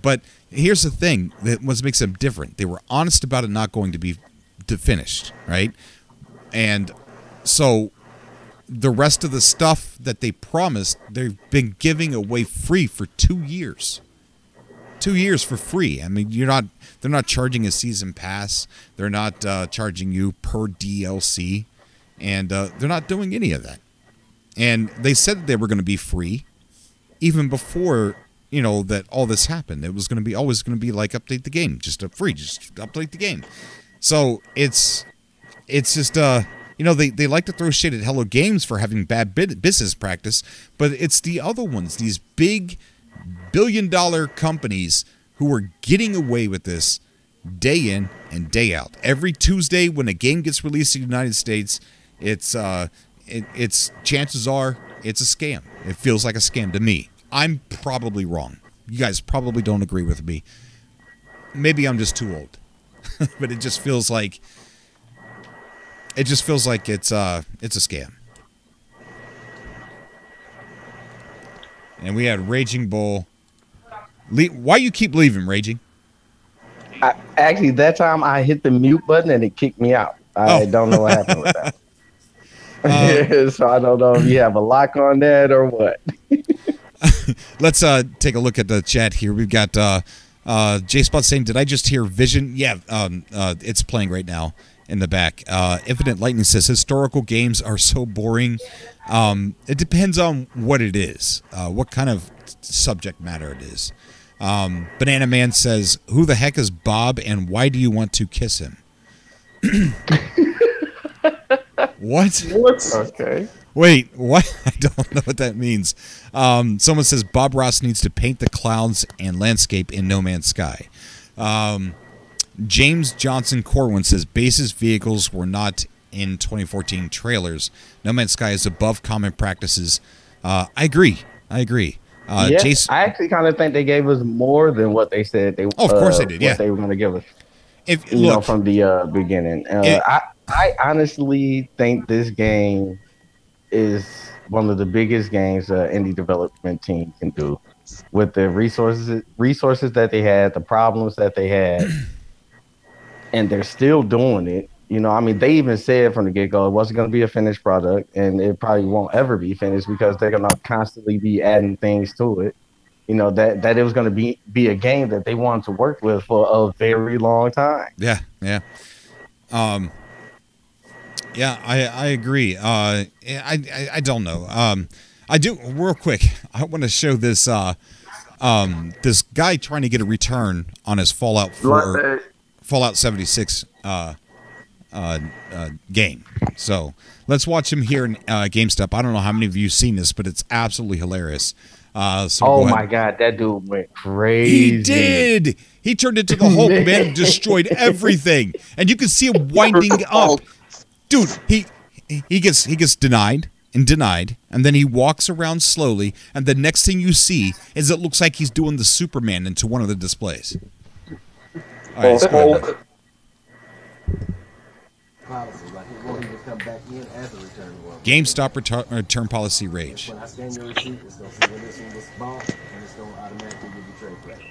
But here's the thing that makes them different. They were honest about it not going to be finished, right? And so the rest of the stuff that they promised, they've been giving away free for 2 years. 2 years for free. I mean, they're not charging a season pass. They're not charging you per DLC. And they're not doing any of that. And they said that they were going to be free even before, that all this happened. It was always going to be like update the game, just free, just update the game. So it's just they like to throw shit at Hello Games for having bad business practice, but it's the other ones, these big billion-dollar companies who are getting away with this day in and day out. Every Tuesday when a game gets released in the United States, it's chances are it's a scam. It feels like a scam to me. I'm probably wrong. You guys probably don't agree with me. Maybe I'm just too old. But it just feels like it's a scam. And we had Raging Bull. Why you keep leaving, Raging? Actually, that time I hit the mute button and it kicked me out. I don't know what happened with that. So I don't know if you have a lock on that or what. Let's take a look at the chat here. We've got J-Spot saying, did I just hear Vision? Yeah, it's playing right now. in the back. Infinite Lightning says historical games are so boring. It depends on what it is, what kind of subject matter it is. Banana Man says, "Who the heck is Bob, and why do you want to kiss him?" What? Okay. Wait, what? I don't know what that means. Someone says Bob Ross needs to paint the clouds and landscape in No Man's Sky. James Johnson Corwin says bases vehicles were not in 2014 trailers. No Man's Sky is above common practices. I agree. Yeah, Jason, I actually kind of think they gave us more than what they said they. Oh, of course they did. Yeah, what they were going to give us. If You know, from the beginning. I honestly think this game is one of the biggest games indie development team can do, with the resources that they had, the problems that they had, and they're still doing it. You know, I mean, they even said from the get-go it wasn't going to be a finished product, and it probably won't ever be finished because they're going to constantly be adding things to it. You know, that it was going to be a game that they wanted to work with for a very long time. Yeah. I agree. I don't know. I do, real quick, I want to show this this guy trying to get a return on his Fallout 76 game. So let's watch him here in GameStop. I don't know how many of you have seen this, but it's absolutely hilarious. Oh my God, that dude went crazy. He did. He turned into the Hulk, man, and destroyed everything. And you can see him winding up. Dude, he gets denied, and then he walks around slowly, and the next thing you see is it looks like he's doing the Superman into one of the displays. All right, let's go ahead. GameStop return policy rage. When I scan your receipt, it's going to see when this one was bought, and it's going to automatically give you trade credit.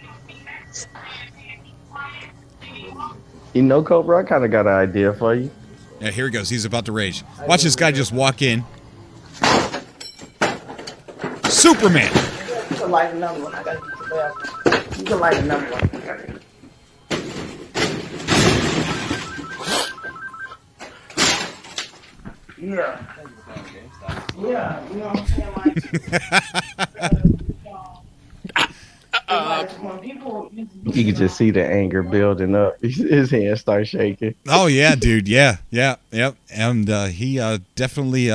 You know, Cobra, I kind of got an idea for you. Yeah, here he goes. He's about to rage. Watch this guy just walk in. Superman. You can light another one. I got to use the bathroom. You can light another one. Yeah. Yeah, you know what I'm saying? Like, when people You can just see the anger building up. His hands start shaking. Oh yeah, dude. Yeah. And he definitely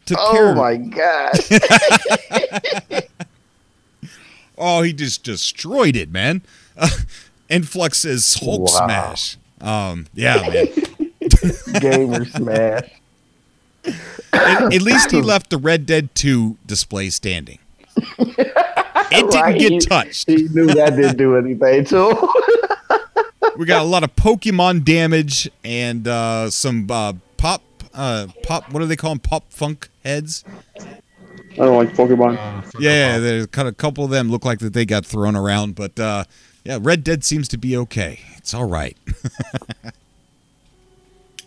took care. Oh my God. Oh, he just destroyed it, man. Influx says Hulk smash. Yeah, man. Gamer smash. At least he left the Red Dead 2 display standing. It didn't get touched. He knew that didn't do anything to him. We got a lot of Pokemon damage and some pop. What do they call them? Pop funk heads. I don't like Pokemon. Yeah, there's kind of a couple of them look like that they got thrown around, but yeah, Red Dead seems to be okay. It's all right.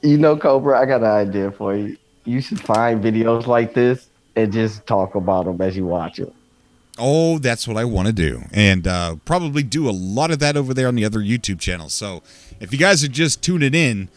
You know, Cobra, I got an idea for you. You should find videos like this and just talk about them as you watch them. Oh, that's what I want to do. And probably do a lot of that over there on the other YouTube channels. So if you guys are just tuning in,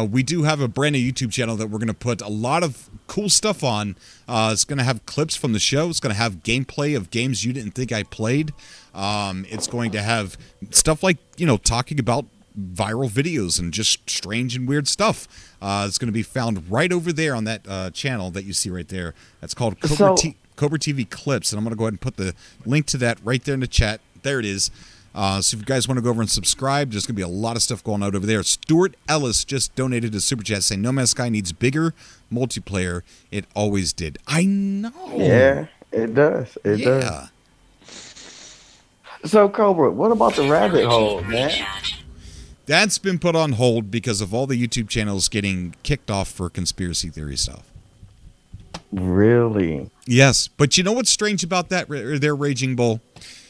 we do have a brand new YouTube channel that we're going to put a lot of cool stuff on. It's going to have clips from the show. It's going to have gameplay of games you didn't think I played. It's going to have stuff like, you know, talking about viral videos and just strange and weird stuff. It's going to be found right over there on that channel that you see right there. That's called Cobra TV Clips, and I'm going to go ahead and put the link to that right there in the chat. There it is. So if you guys want to go over and subscribe, there's going to be a lot of stuff going on over there. Stuart Ellis just donated a super chat saying No Man's Sky needs bigger multiplayer. It always did. I know. Yeah, it does. It does. So, Cobra, what about the rabbit hole, man? That's been put on hold because of all the YouTube channels getting kicked off for conspiracy theory stuff. Really? Yes, but you know what's strange about that, their Raging Bull,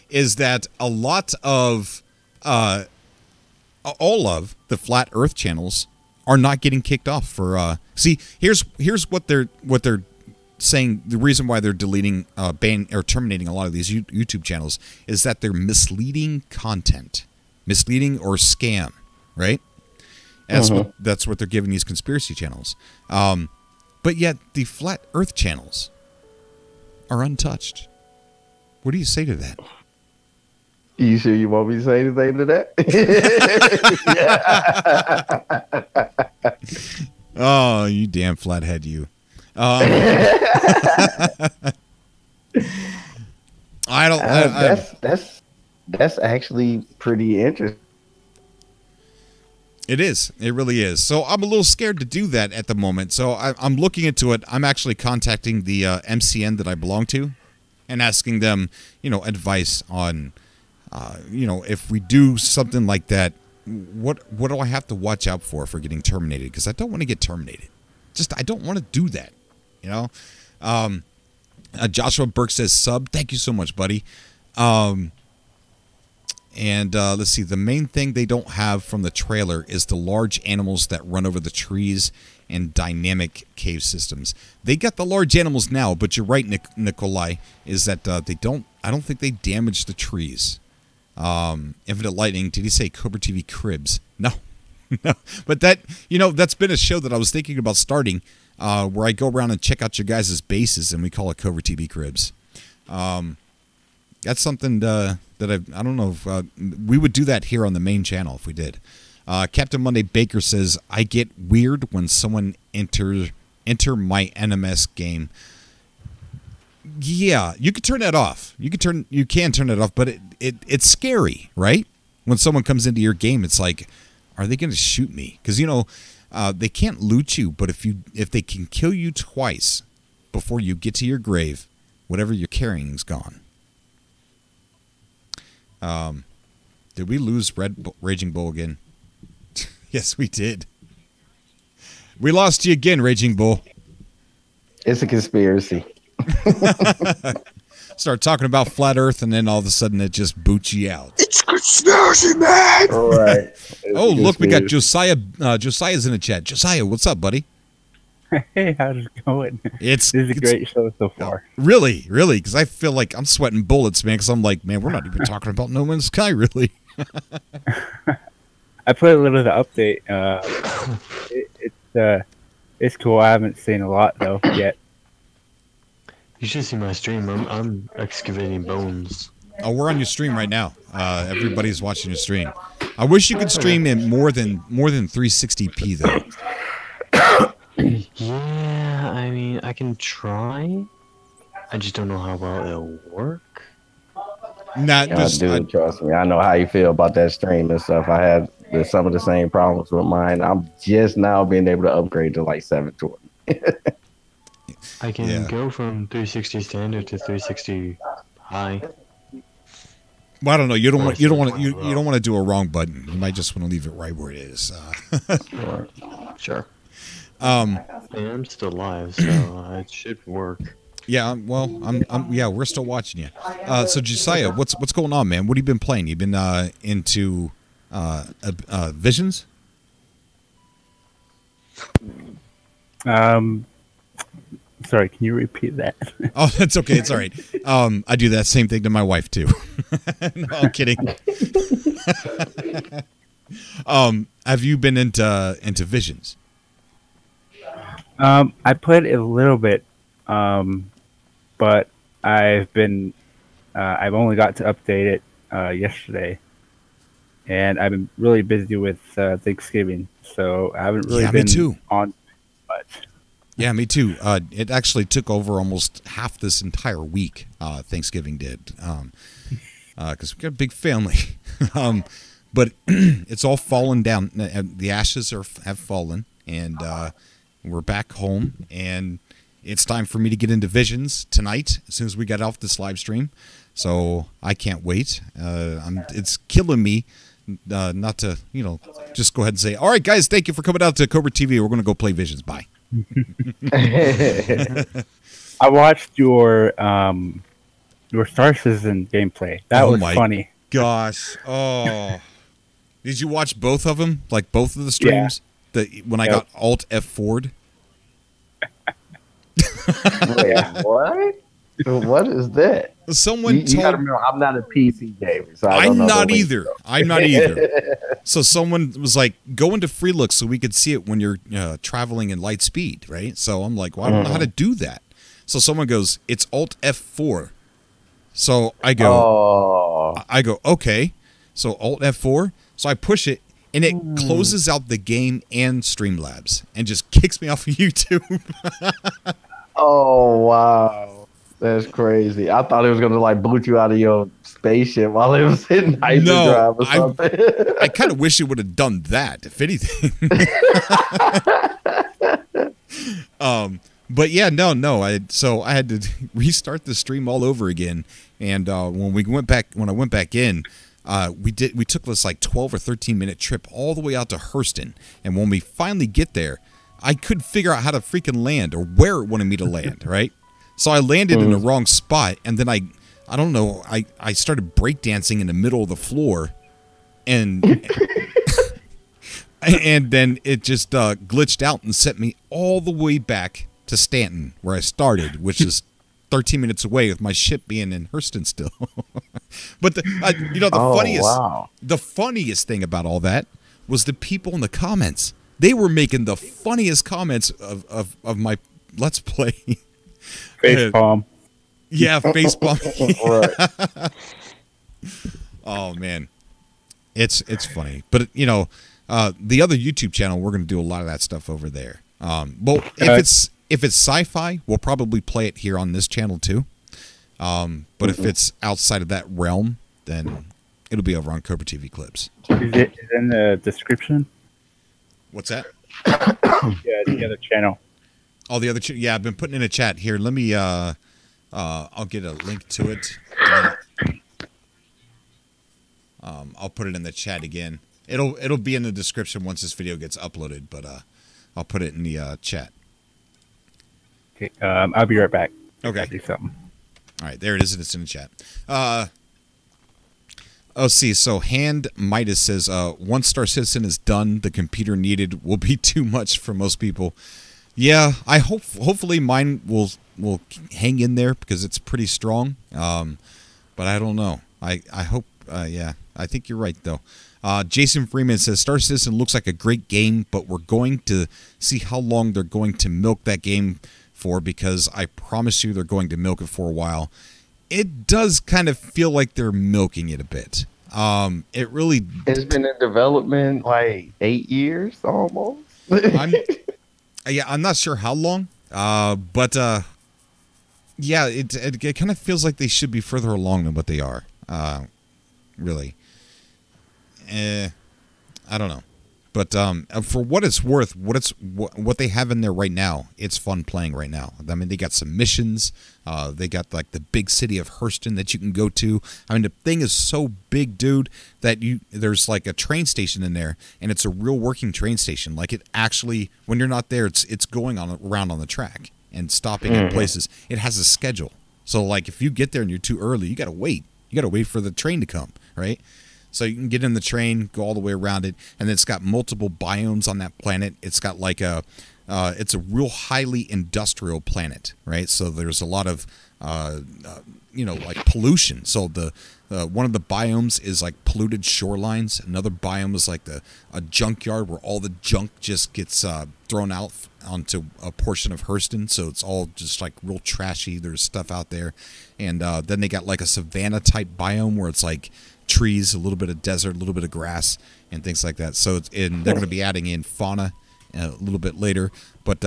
is that a lot of, all of the Flat Earth channels are not getting kicked off for. See, here's what they're saying. The reason why they're deleting, ban or terminating a lot of these YouTube channels is that they're misleading content, misleading or scam, right? That's what they're giving these conspiracy channels. But yet the flat Earth channels are untouched. What do you say to that? You sure you want me to say anything to that? Oh, you damn flathead, you. I don't. That's actually pretty interesting. It is. It really is. So I'm a little scared to do that at the moment. So I'm looking into it. I'm actually contacting the MCN that I belong to, and asking them, advice on, if we do something like that, what do I have to watch out for getting terminated? Because I don't want to get terminated. I don't want to do that. Joshua Burke says sub. Thank you so much, buddy. And let's see. The main thing they don't have from the trailer is the large animals that run over the trees and dynamic cave systems. They got the large animals now, but you're right, Nikolai, is that they don't. I don't think they damage the trees. Infinite Lightning. Did he say Cobra TV Cribs? No, no. But that's been a show that I was thinking about starting, where I go around and check out your guys' bases, and we call it Cobra TV Cribs. That's something that I don't know if we would do that here on the main channel if we did. Captain Monday Baker says, I get weird when someone enter my NMS game. Yeah, you could turn that off. You can turn it off, but it's scary, right? When someone comes into your game, it's like, are they going to shoot me? Because they can't loot you, but if they can kill you twice before you get to your grave, whatever you're carrying is gone. Did we lose Raging Bull again? Yes, we did. We lost you again, Raging Bull. It's a conspiracy. Start talking about flat Earth, and then all of a sudden it just boots you out. It's a conspiracy, man. All right. Oh, look, we got Josiah. Josiah's in the chat. Josiah, what's up, buddy? Hey, how's it going? It's a great show so far. Really? Because I feel like I'm sweating bullets, man. Because I'm like, man, we're not even talking about No Man's Sky, really. I played a little of the update. It's cool. I haven't seen a lot though yet. You should see my stream. I'm excavating bones. Oh, we're on your stream right now. Everybody's watching your stream. I wish you could stream in more than 360p though. Yeah, I mean, I can try. I just don't know how well it'll work. Trust me. I know how you feel about that stream and stuff. I had some of the same problems with mine. I'm just now being able to upgrade to like 720. I can go from 360 standard to 360 high. Well, I don't know. You don't want to do a wrong button. You might just want to leave it right where it is. Sure. I'm still alive, so it should work. Yeah, well, we're still watching you. So Josiah, what's going on, man? What have you been playing? You've been into Visions? Sorry, can you repeat that? Oh, that's okay. It's all right. I do that same thing to my wife too. No, I'm kidding. Have you been into Visions? I played a little bit, but I've only got to update it yesterday, and I've been really busy with Thanksgiving, so I haven't really been on much. Yeah, me too. It actually took over almost half this entire week. Thanksgiving did, because we got a big family. But it's all fallen down. The ashes have fallen, and we're back home. And it's time for me to get into Visions tonight, as soon as we get off this live stream. So I can't wait. It's killing me not to, just go ahead and say, all right, guys, thank you for coming out to Cobra TV. We're going to go play Visions. Bye. I watched your Star Citizen gameplay. That was funny. Gosh. Oh. Did you watch both of them? Like both of the streams? Yeah. When I got Alt F4'd? Wait, what? What is that? someone You gotta remember, I'm not a PC gamer, so I don't know I'm the not links, either. though. I'm not either. So someone was like, go into free look so we could see it when you're traveling in light speed, right? So I'm like, well, I don't know how to do that. So someone goes, it's Alt F4. So I go, okay. So Alt F4. So I push it, and it closes out the game and Streamlabs, and just kicks me off of YouTube. Oh wow, that's crazy! I thought it was gonna like boot you out of your spaceship while it was hitting hyperdrive or something. I kind of wish it would have done that, if anything. But yeah, no. I had to restart the stream all over again, and when I went back in, we took this like 12 or 13-minute trip all the way out to Hurston, and when we finally get there, I couldn't figure out how to freaking land or where it wanted me to land, right? So I landed in the wrong spot, and then I don't know, I started breakdancing in the middle of the floor, and and then it just glitched out and sent me all the way back to Stanton, where I started, which is 13 minutes away, with my ship being in Hurston still. But the funniest thing about all that was the people in the comments. They were making the funniest comments of my Let's Play. Facepalm. Yeah, facepalm. Right. Oh man, it's funny, but the other YouTube channel, we're gonna do a lot of that stuff over there. Well, if it's sci-fi, we'll probably play it here on this channel too. But if it's outside of that realm, then it'll be over on Cobra TV Clips. Is it in the description? What's that? Yeah, the other channel. Oh, the other yeah, I've been putting in a chat here. Let me I'll get a link to it. I'll put it in the chat again. It'll be in the description once this video gets uploaded, but I'll put it in the chat. Okay, I'll be right back. Okay. Do something. All right, there it is. It's in the chat. So Hand Midas says, once Star Citizen is done, the computer needed will be too much for most people. Yeah, I hopefully mine will hang in there because it's pretty strong. But I don't know. I hope, yeah, I think you're right, though. Jason Freeman says, Star Citizen looks like a great game, but we're going to see how long they're going to milk that game for, because I promise you they're going to milk it for a while. It does kind of feel like they're milking it a bit. It really... It's been in development like 8 years almost. I'm not sure how long, but yeah, it kind of feels like they should be further along than what they are. Really. I don't know. But for what it's worth, what they have in there right now, it's fun playing right now. I mean, they got some missions. They got like the big city of Hurston that you can go to. I mean, the thing is so big, dude, that there's like a train station in there, and it's a real working train station. Like, it actually, when you're not there, it's going around on the track and stopping at places. It has a schedule. So like, if you get there and you're too early, you gotta wait. You gotta wait for the train to come, right? So you can get in the train, go all the way around it, and then it's got multiple biomes on that planet. It's got like it's a real highly industrial planet, right? So there's a lot of, like pollution. So one of the biomes is like polluted shorelines. Another biome is like a junkyard where all the junk just gets thrown out onto a portion of Hurston. So it's all just like real trashy. There's stuff out there. And then they got like a savanna type biome where it's like trees, a little bit of desert, a little bit of grass, and things like that. So they're going to be adding in fauna a little bit later. But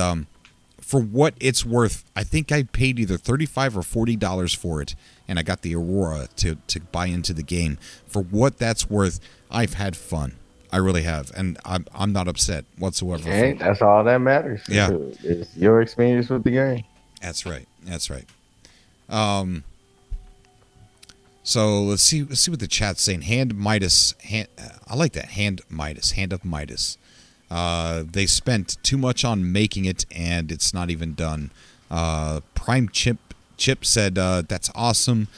for what it's worth, I think I paid either $35 or $40 for it, and I got the Aurora to buy into the game. For what that's worth, I've had fun. I really have, and I'm not upset whatsoever. Okay, that's all that matters. Yeah, it's your experience with the game. That's right. That's right. So let's see what the chat's saying. Hand Midas. I like that. Hand Midas. Hand of Midas. They spent too much on making it, and it's not even done. Prime Chip said that's awesome.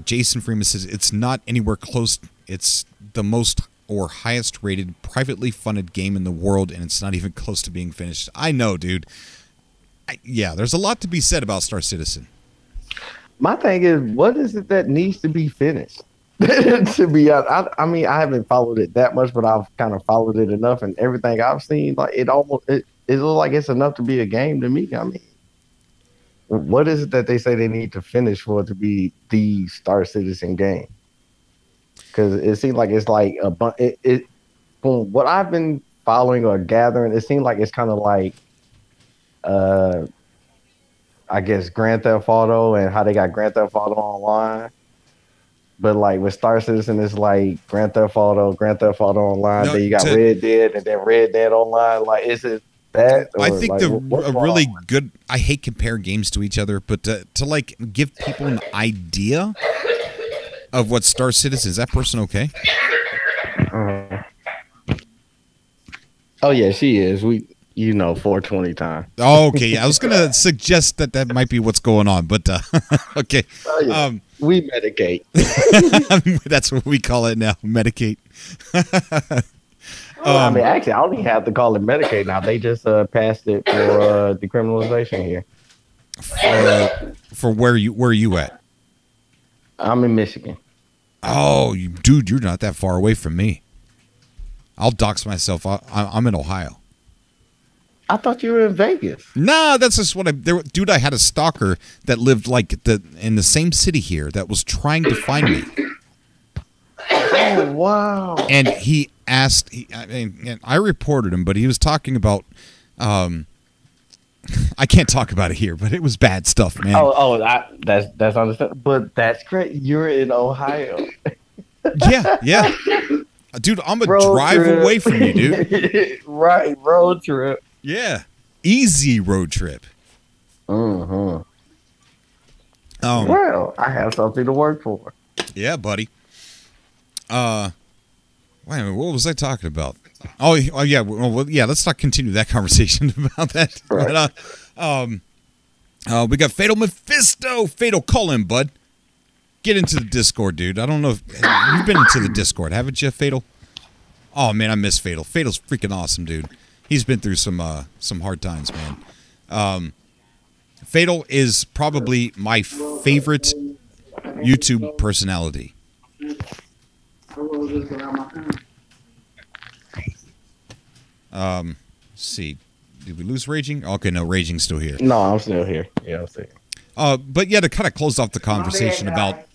Jason Freeman says it's not anywhere close. It's the most or highest rated privately funded game in the world, and it's not even close to being finished. I know, dude. Yeah, there's a lot to be said about Star Citizen. My thing is, what is it that needs to be finished? To be honest, I mean, I haven't followed it that much, but I've kind of followed it enough, and everything I've seen, like it looks like it's enough to be a game to me. I mean, what is it that they say they need to finish for it to be the Star Citizen game? Because it seems like it's like a bunch. From what I've been following or gathering, it seems like it's kind of like, I guess Grand Theft Auto and how they got Grand Theft Auto Online. But like with Star Citizen, it's like Grand Theft Auto Online. No, then you got Red Dead, and then Red Dead Online. Like, is it that? Or I think like, a really good. I hate comparing games to each other, but to like give people an idea of what Star Citizen is. That person okay? Oh yeah, she is. 420 time. Oh, okay. Yeah, I was gonna suggest that might be what's going on, but okay. Oh, yeah. We medicate. That's what we call it now. Medicate. I mean, actually, I don't even have to call it medicate now. They just passed it for decriminalization here. For where are you at? I'm in Michigan. Oh, dude, you're not that far away from me. I'll dox myself. I'm in Ohio. I thought you were in Vegas. Nah, that's just what dude, I had a stalker that lived like in the same city here that was trying to find me. Oh, wow. And he asked, I reported him, but he was talking about, I can't talk about it here, but it was bad stuff, man. That's understandable. But that's great. You're in Ohio. Yeah. Dude, I'm a drive away from you, dude. Right, road trip. Yeah, easy road trip. Well, I have something to work for. Yeah, buddy. Wait a minute, what was I talking about? Oh yeah, well, yeah. Let's not continue that conversation about that. Right. But, we got Fatal Mephisto. Fatal, call in, bud. Get into the Discord, dude. I don't know if you've been into the Discord, haven't you, Fatal? Oh man, I miss Fatal. Fatal's freaking awesome, dude. He's been through some hard times, man. Fatal is probably my favorite YouTube personality. See, did we lose Raging? Okay, no, Raging's still here. No, I'm still here. Yeah, I'm still here. But yeah, to kind of close off the conversation about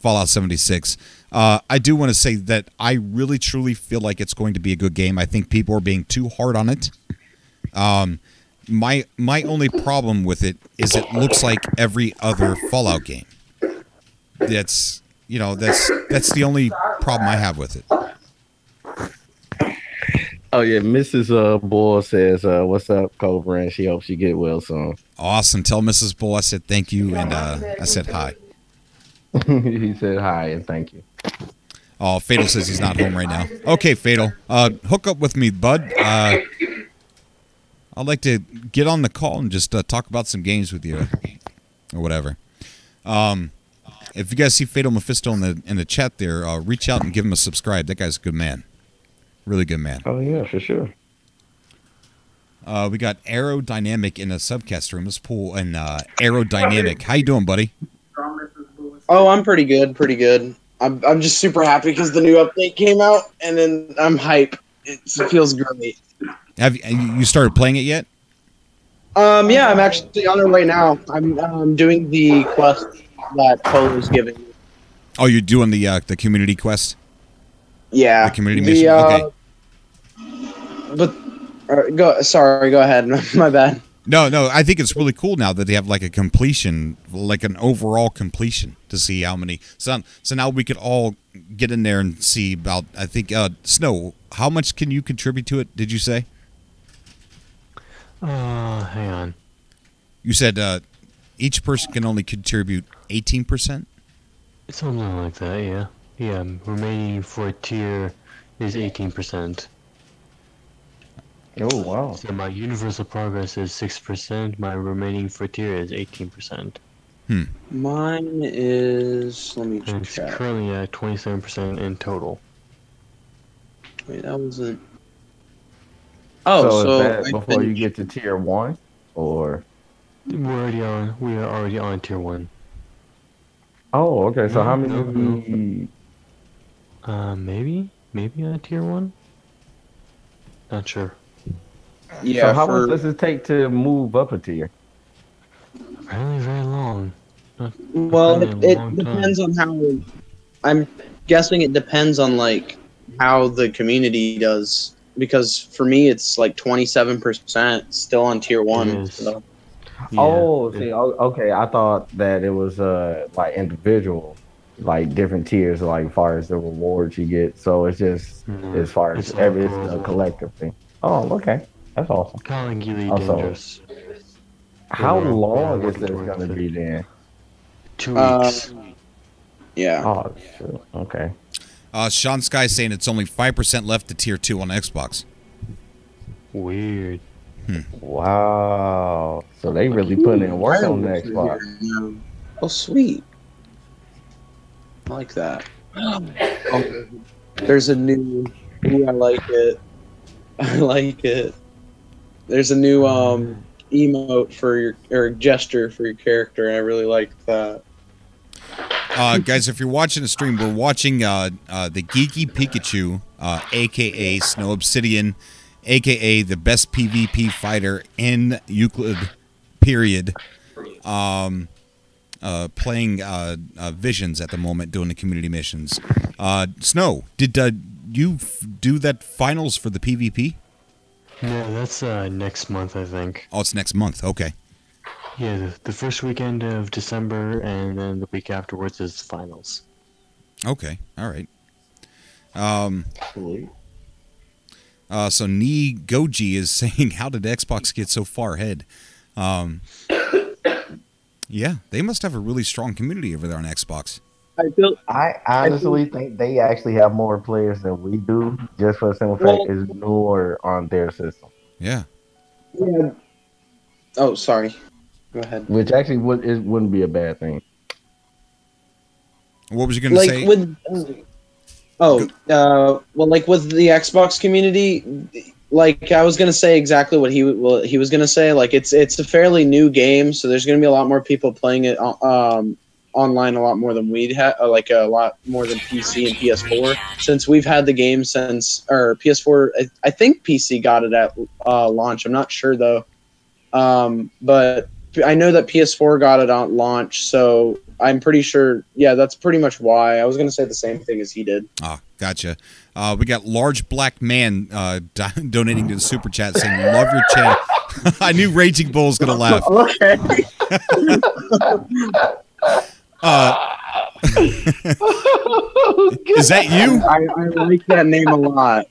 Fallout 76, I do want to say that I really truly feel like it's going to be a good game. I think people are being too hard on it. My only problem with it is it looks like every other Fallout game. That's the only problem I have with it. Oh yeah, Mrs. Bull says, "What's up, Cobra?" And she hopes you get well soon. Awesome. Tell Mrs. Bull I said thank you, and I said hi. He said hi and thank you. Oh, Fatal says he's not home right now. Okay, Fatal, hook up with me, bud. I'd like to get on the call and just talk about some games with you, or whatever. If you guys see Fatal Mephisto in the chat there, reach out and give him a subscribe. That guy's a good man. Really good man. Oh, yeah, for sure. We got Aerodynamic in the SUBCAST room. Let's pull in Aerodynamic. How you doing, buddy? Oh, I'm pretty good. I'm just super happy because the new update came out, and then I'm hype. It feels great. Have you started playing it yet? Yeah, I'm actually on it right now. I'm doing the quest that Cole is giving me. Oh, you're doing the community quest? Yeah. The community mission? Okay. But, go ahead. My bad. No, I think it's really cool now that they have like a completion, like an overall completion to see how many. So now we could all get in there and see about, I think, Snow, how much can you contribute to it, did you say? Hang on. You said each person can only contribute 18%? Something like that, yeah. Yeah, remaining for tier is 18%. Oh, wow. So my universal progress is 6%, my remaining for tier is 18%. Mine is, let me check. It's currently at 27% in total. Wait, that was a... Oh, so is that before you get to tier 1, or? We are already on tier 1. Oh, okay. So how many? Maybe on tier 1. Not sure. Yeah. So how much does it take to move up a tier? Apparently very long. Well, it depends on how. I'm guessing it depends on like how the community does. Because for me, it's like 27% still on tier 1. So. Yeah, okay. I thought that it was like individual, like different tiers, like far as the rewards you get. So it's just as far as it's a collective thing. Oh, okay, that's awesome. Dangerous. How long is this gonna be then? 2 weeks. Yeah. Oh, sure. Okay. Sean Sky saying it's only 5% left to tier 2 on Xbox. Weird. Wow. So they really putting in work on the Xbox. Oh, sweet. I like that. Oh, there's a new. Ooh, I like it. I like it. There's a new emote for your or gesture for your character, and I really like that. Guys, if you're watching the stream, we're watching the Geeky Pikachu, aka Snow Obsidian, aka the best PvP fighter in Euclid, period. Playing Visions at the moment, doing the community missions. Snow, did you do that finals for the PvP? No, that's next month, I think. Oh, it's next month. Okay. Yeah, the first weekend of December, and then the week afterwards is finals. Okay, all right. So Ni Goji is saying, how did Xbox get so far ahead? Yeah, they must have a really strong community over there on Xbox. I honestly think they actually have more players than we do, just for the simple fact it's newer on their system. Yeah. Yeah. Oh, sorry. Go ahead. Which actually wouldn't be a bad thing. What was you going to say? Like with the Xbox community, like I was going to say exactly what he was going to say. Like it's a fairly new game, so there's going to be a lot more people playing it online a lot more than we'd had, like a lot more than PC and PS4. Since we've had the game since, or PS4, I think PC got it at launch. I'm not sure though, but I know that PS4 got it on launch, so I'm pretty sure. Yeah, that's pretty much why. I was going to say the same thing as he did. Ah, gotcha. We got Large Black Man donating to the super chat saying, "Love your channel." I knew Raging Bull was going to laugh. Okay. Is that you? I like that name a lot.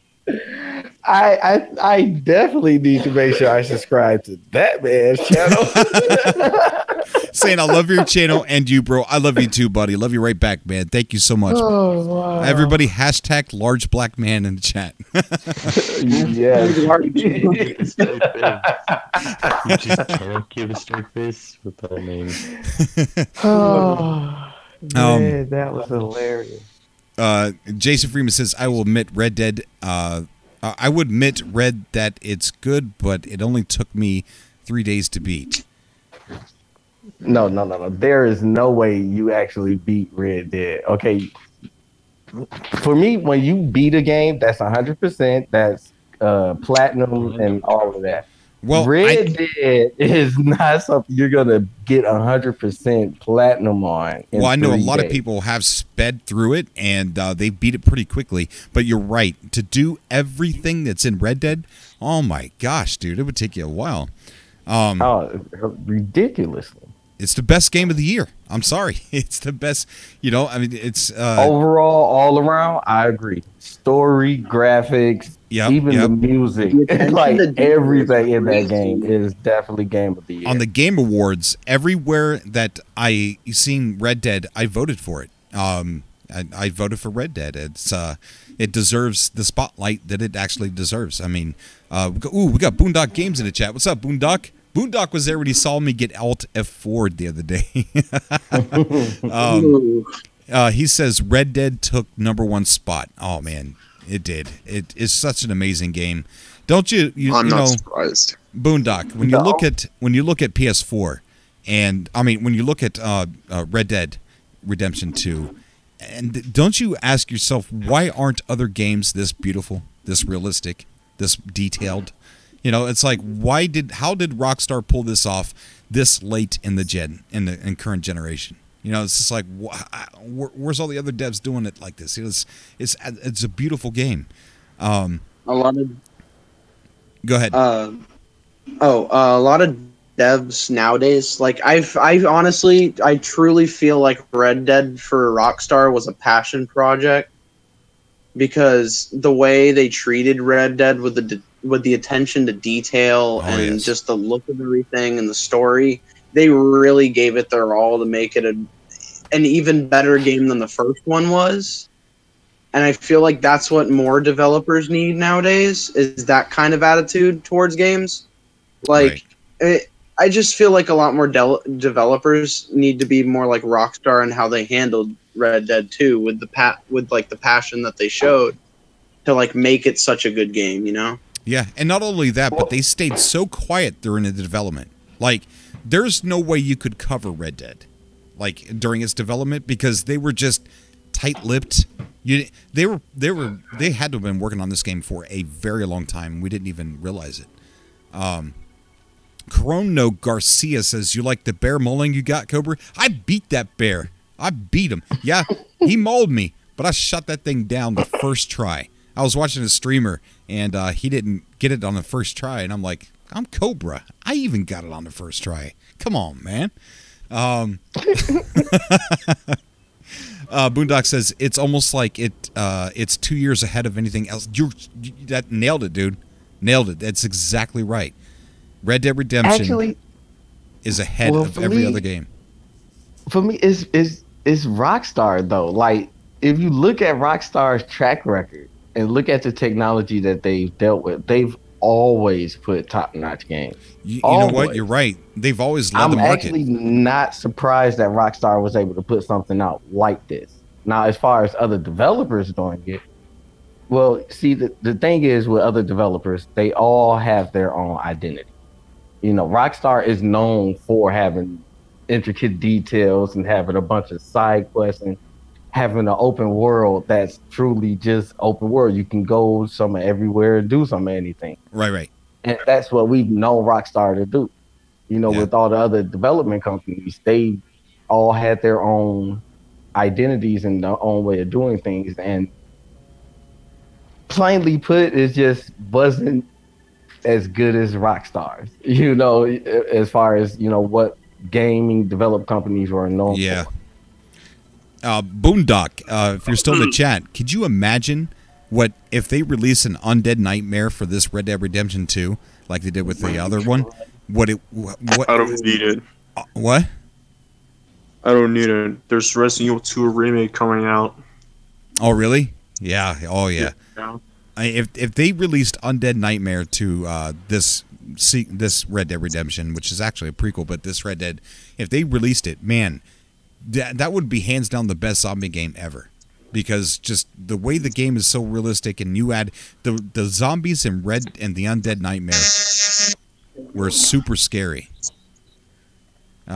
I definitely need to make sure I subscribe to that man's channel. Saying I love your channel and you, bro. I love you too, buddy. Love you right back, man. Thank you so much. Oh, wow. Everybody hashtag Large Black Man in the chat. Yeah. You just can't give a straight face with that name. Oh, man, that was hilarious. Jason Freeman says, I will admit Red Dead. I would admit Red that it's good, but it only took me 3 days to beat. No. There is no way you actually beat Red Dead. Okay. For me, when you beat a game, that's 100%. That's platinum and all of that. Well, Red Dead is not something you're gonna get 100% platinum on. Well, I know a lot of people have sped through it and they beat it pretty quickly. But you're right, to do everything that's in Red Dead, oh my gosh, dude, it would take you a while. Ridiculously. It's the best game of the year. I'm sorry, it's the best. You know, I mean, it's overall, all around. I agree. Story, graphics, even the music, like everything in that game is definitely game of the year. On the Game Awards, everywhere that I seen Red Dead, I voted for it. I voted for Red Dead. It deserves the spotlight that it actually deserves. I mean, we got Boondock Games in the chat. What's up, Boondock? Boondock was there when he saw me get Alt F4 the other day. He says Red Dead took #1 spot. Oh man, it did. It is such an amazing game. Don't you? I'm you not know, surprised. Boondock. When you look at PS4, and I mean when you look at Red Dead Redemption 2, and don't you ask yourself why aren't other games this beautiful, this realistic, this detailed? You know, it's like how did Rockstar pull this off this late in the current generation? You know, it's just like where's all the other devs doing it like this? It's a beautiful game. A lot of. Go ahead. A lot of devs nowadays, like I truly feel like Red Dead for Rockstar was a passion project, because the way they treated Red Dead with the attention to detail and just the look of everything and the story, they really gave it their all to make it an even better game than the first one was. And I feel like that's what more developers need nowadays, is that kind of attitude towards games. Like, I just feel like a lot more developers need to be more like Rockstar and how they handled Red Dead 2 with the passion that they showed to like make it such a good game, you know? Yeah, and not only that, but they stayed so quiet during the development. Like, there's no way you could cover Red Dead, like during its development, because they were just tight-lipped. They had to have been working on this game for a very long time. We didn't even realize it. Corono Garcia says, "You like the bear mauling you got, Cobra? I beat that bear. I beat him. Yeah, he mauled me, but I shot that thing down the first try. I was watching a streamer, and he didn't get it on the first try, and I'm like, I'm Cobra. I even got it on the first try. Come on, man." Boondock says, "It's almost like it's 2 years ahead of anything else." That nailed it, dude. Nailed it. That's exactly right. Red Dead Redemption is ahead of every other game. For me, it's Rockstar though. Like, if you look at Rockstar's track record and look at the technology that they've dealt with, they've always put top-notch games. You know what? You're right. They've always led the market. I'm actually not surprised that Rockstar was able to put something out like this. Now, as far as other developers doing it, well, see, the thing is with other developers, they all have their own identity. You know, Rockstar is known for having intricate details and having a bunch of side quests and having an open world that's truly just open world. You can go somewhere everywhere and do some anything. Right. And that's what we've known Rockstar to do. You know, with all the other development companies, they all had their own identities and their own way of doing things. And plainly put, it just wasn't as good as Rockstar's, you know, as far as, you know, what gaming developed companies were known for. Boondock, if you're still in the chat, could you imagine what if they release an Undead Nightmare for this Red Dead Redemption 2, like they did with the other one? What I don't need it. What? I don't need it. There's Resident Evil 2 remake coming out. Oh, really? Yeah. Oh, yeah. If they released Undead Nightmare to this Red Dead Redemption, which is actually a prequel, but this Red Dead, if they released it, man, that would be hands down the best zombie game ever, because just the way the game is so realistic, and you add the zombies and the Undead Nightmare were super scary. We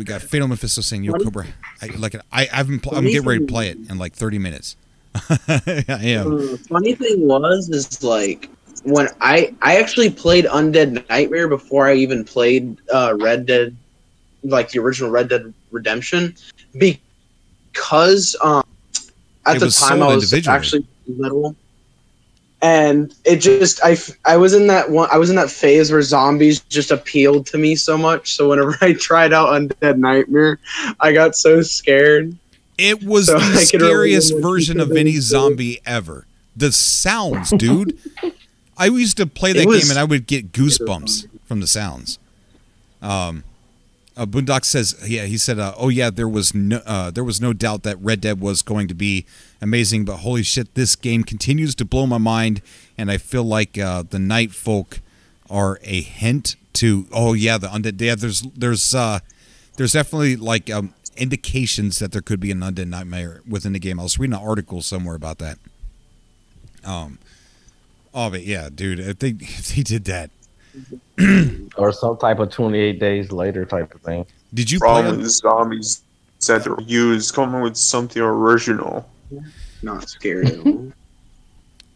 got Fatal Mephisto saying, "Yo, Cobra, I like it. I'm getting ready to play it in like 30 minutes." I am. Funny thing is like when I actually played Undead Nightmare before I even played Red Dead, like the original Red Dead Redemption, because at the time I was actually little, and it just I was in that phase where zombies just appealed to me so much. So whenever I tried out Undead Nightmare, I got so scared. It was the scariest version of any zombie ever. The sounds, dude. I used to play that game and I would get goosebumps from the sounds. Boondock says, he said, there was no doubt that Red Dead was going to be amazing, but holy shit, this game continues to blow my mind, and I feel like the Night Folk are a hint to, the Undead. Yeah, there's definitely like indications that there could be an Undead Nightmare within the game. I was reading an article somewhere about that. Oh, but yeah, dude, if they did that. Or some type of 28 days later type of thing. Did you play Problem with zombies that they're used, coming with something original. Not scary at all.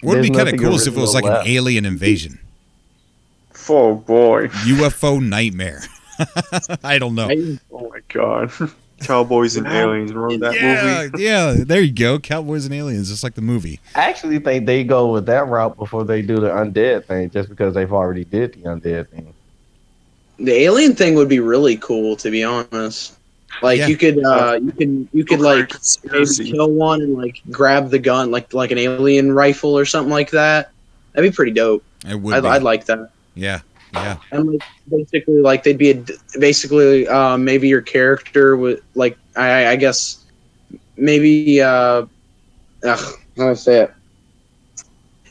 What would be There's kind of nothing cool is if it was like original an alien invasion. Oh boy. UFO nightmare. I don't know. Oh my god. Cowboys and aliens. Remember that movie? Yeah, there you go. Cowboys and aliens, just like the movie. I actually think they go with that route before they do the undead thing, just because they've already did the undead thing. The alien thing would be really cool, to be honest. Like Yeah. you could like maybe kill one and like grab the gun like an alien rifle or something like that. That'd be pretty dope. It would. I'd like that. Yeah. And like basically like they'd be maybe your character would like I guess maybe how do I say it?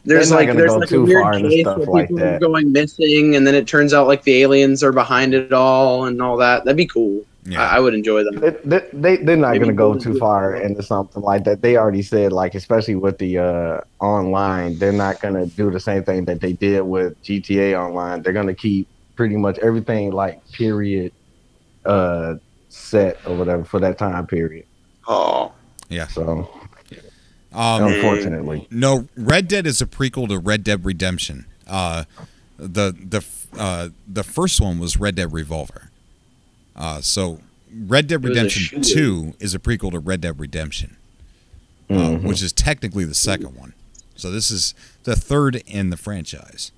There's They're like not gonna there's go like a too weird far into case stuff where like people are that. going missing, and then it turns out like the aliens are behind it all and all that. That'd be cool. Yeah. I would enjoy that. They're not Maybe going to go we'll too do far into something like that. They already said, like, especially with the online, they're not going to do the same thing that they did with GTA Online. They're going to keep pretty much everything, like, period set or whatever for that time period. Oh. Yeah. So, unfortunately. No, Red Dead is a prequel to Red Dead Redemption. The first one was Red Dead Revolver. So Red Dead Redemption 2 is a prequel to Red Dead Redemption, which is technically the second one. So this is the third in the franchise.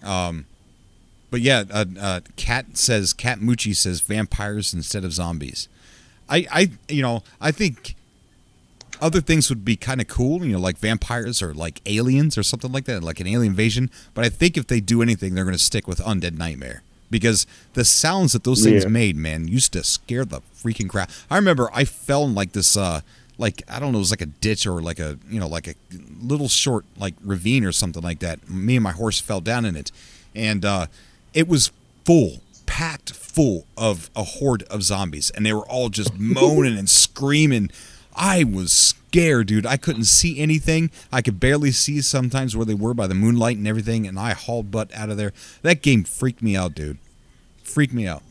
But yeah, Cat Moochie says vampires instead of zombies. I think other things would be kind of cool, like vampires or like aliens or something like that, like an alien invasion. But I think if they do anything, they're going to stick with Undead Nightmare. Because the sounds that those things made, man, used to scare the freaking crap. I remember I fell in like this, like, I don't know, it was like a ditch or like a, like a little short, like, ravine or something like that. Me and my horse fell down in it. And it was packed full of a horde of zombies. And they were all just moaning and screaming. I was scared, dude. I couldn't see anything. I could barely see sometimes where they were by the moonlight and everything, and I hauled butt out of there. That game freaked me out, dude. Freaked me out.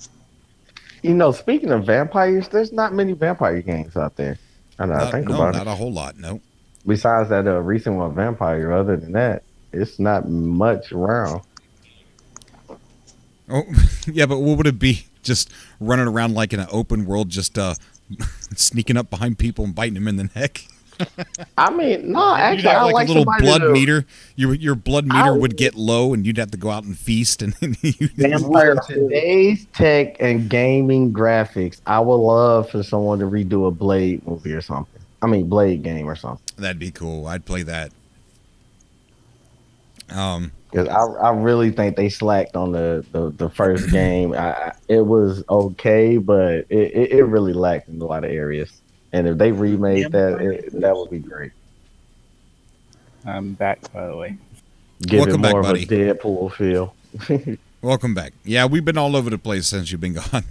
Speaking of vampires, there's not many vampire games out there. I think about it. Not a whole lot, no. Besides that recent one, Vampire, other than that, it's not much around. Oh, yeah, but what would it be? Just running around like in an open world, just sneaking up behind people and biting them in the neck? I mean, no, actually, you'd have I like a little blood to... meter. Your blood meter would get low, and you'd have to go out and feast. And Vampire today's tech and gaming graphics, I would love for someone to redo a Blade movie or something. I mean, Blade game or something. That'd be cool. I'd play that. Because I really think they slacked on the first game. It was okay, but it really lacked in a lot of areas. And if they remade that would be great. I'm back, by the way. Give Welcome it more back, of a Deadpool feel. Welcome back. Yeah, we've been all over the place since you've been gone.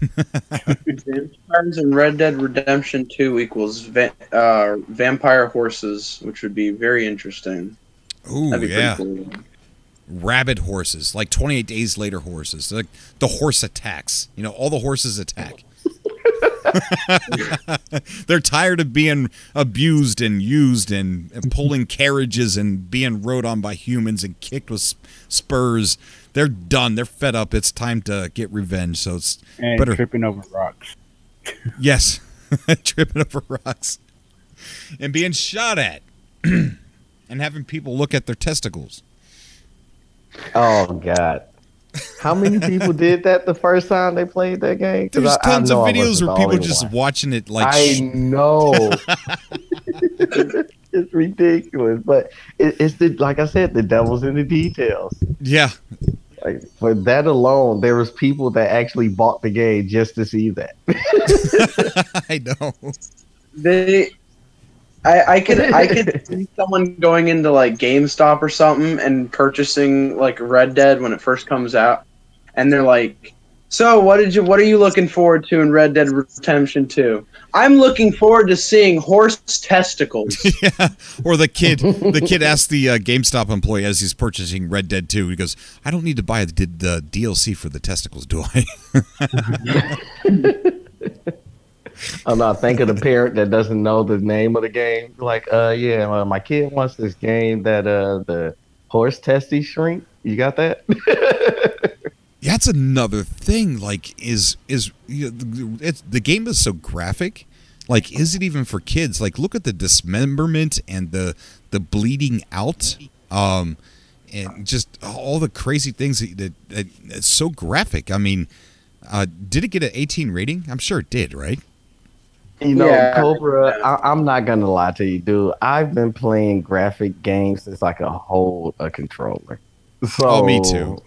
Vampires in Red Dead Redemption 2 equals vampire horses, which would be very interesting. Ooh, That'd be yeah. pretty cool. Rabid horses, like 28 Days Later horses. Like the horse attacks. All the horses attack. They're tired of being abused and used and pulling carriages and being rode on by humans and kicked with spurs. They're done. They're fed up. It's time to get revenge. So it's better. Tripping over rocks. Yes, tripping over rocks and being shot at and having people look at their testicles. Oh God. How many people did that the first time they played that game? There's tons of videos where people just watching it like... I know. It's ridiculous. But it's like I said, the devil's in the details. Yeah. Like, for that alone, there was people that actually bought the game just to see that. I know. I could see someone going into like GameStop or something and purchasing like Red Dead when it first comes out, and they're like, So, what are you looking forward to in Red Dead Redemption 2? I'm looking forward to seeing horse testicles. Yeah, or the kid asked the GameStop employee as he's purchasing Red Dead 2. He goes, "I don't need to buy the DLC for the testicles, do I?" I'm not thinking of the parent that doesn't know the name of the game. Like, my kid wants this game that the horse testes shrink. You got that? Yeah, that's another thing. Like, the game is so graphic. Like, is it even for kids? Like, look at the dismemberment and the bleeding out, and just all the crazy things that it's so graphic. I mean, did it get an 18 rating? I'm sure it did, right? You know, Cobra, I'm not going to lie to you, dude. I've been playing graphic games since I could hold a controller. So, me too.